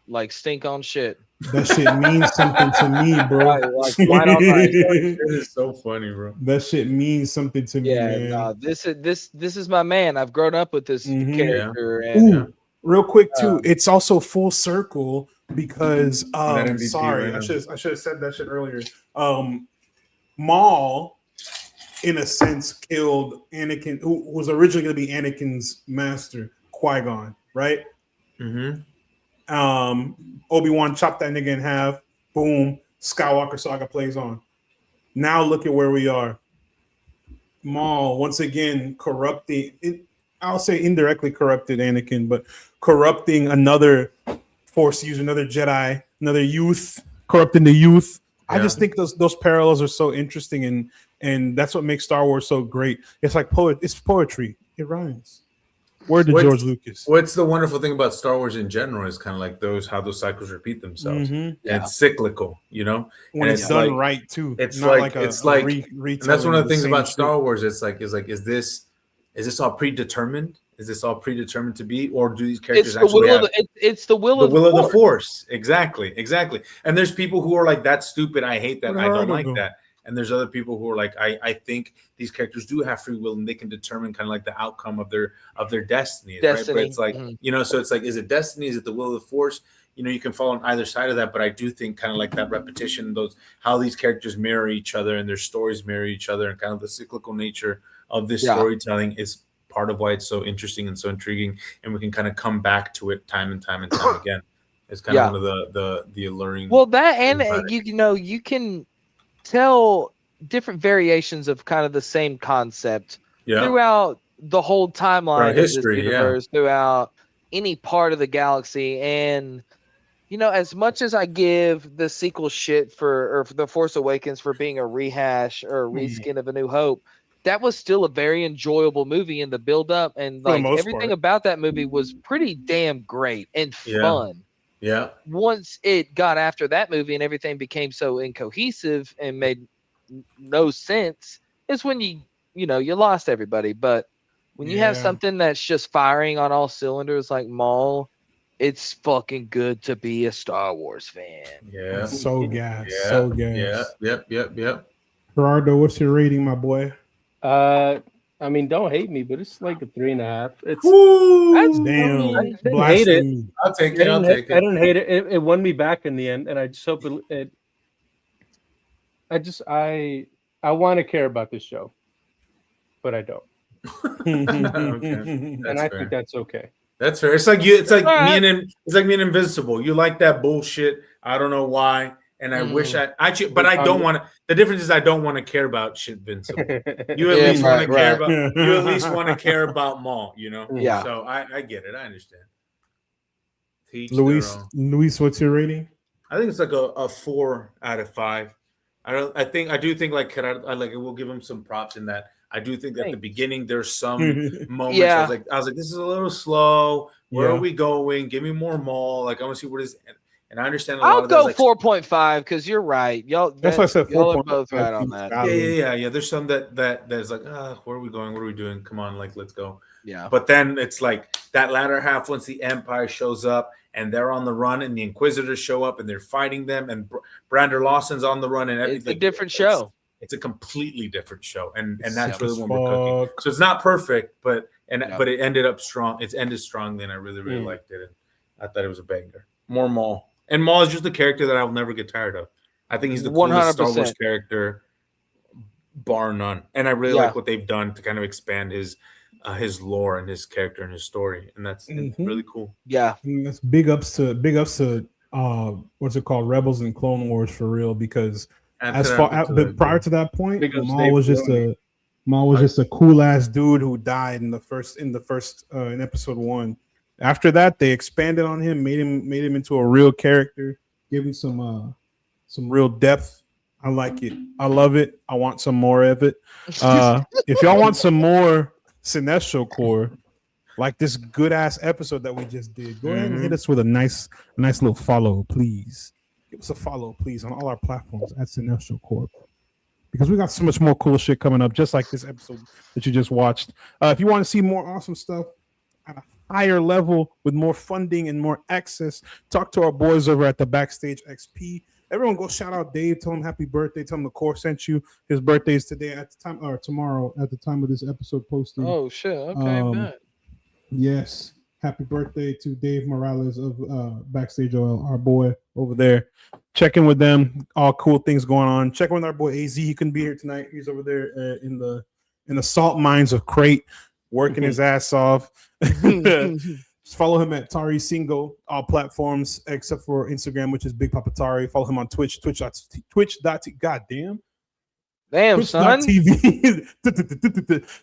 Like stink on shit. That shit means something to me, bro. Like, why not? It is so funny, bro. That shit means something to me, man. No, this is my man. I've grown up with this character. Yeah. And, real quick too, it's also full circle because sorry, I should have said that shit earlier. Maul, in a sense, killed Anakin, who was originally going to be Anakin's master, Qui-Gon, right? Obi-Wan chopped that nigga in half. Boom. Skywalker saga plays on. Now look at where we are. Maul once again corrupting. I'll say indirectly corrupted Anakin, but corrupting another Force user, another Jedi, another youth, corrupting the youth. Yeah. I just think those parallels are so interesting, and that's what makes Star Wars so great. It's like it's poetry. It rhymes. Word to George Lucas. What's the wonderful thing about Star Wars in general is kind of like how those cycles repeat themselves. And it's cyclical, you know. When and it's done right too. It's not like and that's one of the things about Star Wars. Is this all predetermined? Is this all predetermined to be, or do these characters actually have? It's the will of the Force. Exactly. And there's people who are like, that's stupid. I hate that. I don't like that. And there's other people who are like, I think these characters do have free will and they can determine kind of like the outcome of their destiny. Right? But it's like, you know, so it's like, is it destiny? Is it the will of the Force? You know, you can fall on either side of that, but I do think kind of like that repetition, how these characters mirror each other and their stories mirror each other, and kind of the cyclical nature of this storytelling is part of why it's so interesting and so intriguing, and we can kind of come back to it time and time again. It's kind of one of the alluring. Well, that and you can tell different variations of kind of the same concept throughout the whole timeline of history, this universe, throughout any part of the galaxy. And you know, as much as I give the sequel shit for The Force Awakens for being a rehash or a reskin of A New Hope, that was still a very enjoyable movie in the build up, and like everything about that movie was pretty damn great and fun. Yeah. Once it got after that movie and everything became so incohesive and made no sense, is when you lost everybody. But when you have something that's just firing on all cylinders like Maul, it's fucking good to be a Star Wars fan. Yeah. So gas. So gas. Yep. Gerardo, what's your rating, my boy? I mean, don't hate me, but it's like a 3.5. It's damn. I didn't hate it. I'll take it. I didn't hate it. It won me back in the end, and I just hope it. I want to care about this show, but I don't. And I think that's okay. That's fair. It's like me and Invincible. You like that bullshit. I don't know why. And I wish I don't want to. The difference is I don't want to care about shit, Invincible. You at least want to care about. You at least want to care about Maul. You know. Yeah. So I get it. I understand. Luis, what's your rating? I think it's like a 4 out of 5. I do think like we'll give him some props in that. I do think that at the beginning there's some moments I was like, this is a little slow. Where are we going? Give me more Maul. Like I want to see what is. And I understand a lot I'll of go 4.5 because you're right. That's why I said 4.5. Y'all are both right on that. Yeah. There's some that's like, where are we going? What are we doing? Come on, like let's go. Yeah. But then it's like that latter half once the Empire shows up and they're on the run and the Inquisitors show up and they're fighting them and Brander Lawson's on the run and everything. It's a different show. It's a completely different show, and that's really when we're cooking. So it's not perfect, but it ended up strong. It's ended strongly, and I really liked it. And I thought it was a banger. More Maul. And Maul is just a character that I'll never get tired of. I think he's the coolest 100%. Star Wars character, bar none. And I really like what they've done to kind of expand his lore and his character and his story, and that's really cool. Yeah, and that's big ups to what's it called, Rebels and Clone Wars for real. Because but prior to that point, Maul was just a cool ass dude who died in episode 1. After that, they expanded on him, made him into a real character, gave him some real depth. I like it. I love it. I want some more of it. If y'all want some more Cinestro core, like this good ass episode that we just did, go ahead and hit us with a nice little follow, please. Give us a follow, please, on all our platforms at Cinestro Corp. Because we got so much more cool shit coming up, just like this episode that you just watched. If you want to see more awesome stuff at a higher level with more funding and more access, talk to our boys over at the Backstage XP. Everyone go shout out Dave, tell him happy birthday, tell him the core sent you. His birthday is today at the time, or tomorrow at the time of this episode posting. Oh shit, okay, yes. Happy birthday to Dave Morales of Backstage OL, our boy over there. Check in with them. All cool things going on. Check in with our boy AZ. He couldn't be here tonight. He's over there in the salt mines of Crate, working his ass off. Just follow him at Tari Singo, all platforms except for Instagram, which is Big Papa Tari. Follow him on Twitch, twitch.tv. Goddamn. Damn, son.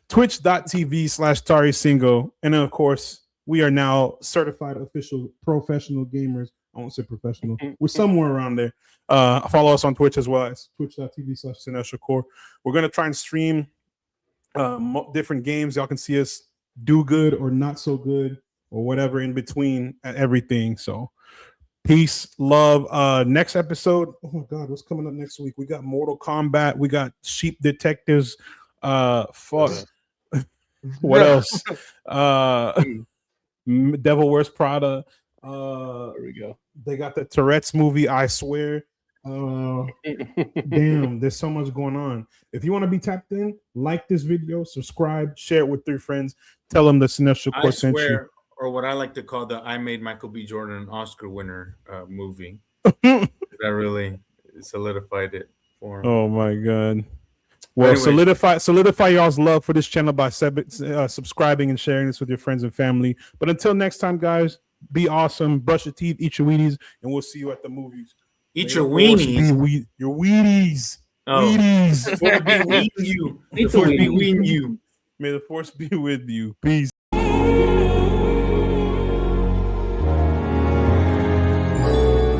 Twitch.tv/Tari Singo. And then, of course, we are now certified official professional gamers. I won't say professional. We're somewhere around there. Follow us on Twitch as well as twitch.tv/Cinestro Core. We're going to try and stream different games. Y'all can see us do good or not so good or whatever in between and everything. So peace, love. Next episode. Oh my God, what's coming up next week? We got Mortal Kombat. We got Sheep Detectives. Fuck. What else? Devil Wears Prada. There we go. They got the Tourette's movie, I swear. Damn, there's so much going on. If you want to be tapped in, like this video, subscribe, share it with 3 friends, tell them the Cinestro Court sent you. Or what I like to call the I Made Michael B. Jordan an Oscar winner movie. That really solidified it for him. Oh my God. Well, anyways, solidify y'all's love for this channel by subscribing and sharing this with your friends and family. But until next time, guys, be awesome, brush your teeth, eat your Wheaties, and we'll see you at the movies. Eat your weenies. Your Wheaties. Oh. Wheaties. The force be with you. May the force be with you. Peace.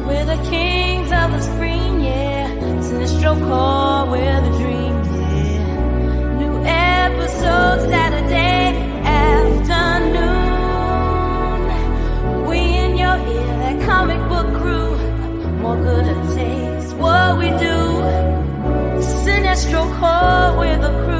We're the kings of the screen, yeah. Cinestro core, we're the dream, yeah. New episode Saturday afternoon. We in your ear, that comic book crew. More good at taste, what we do. Cinestro core, we're the crew.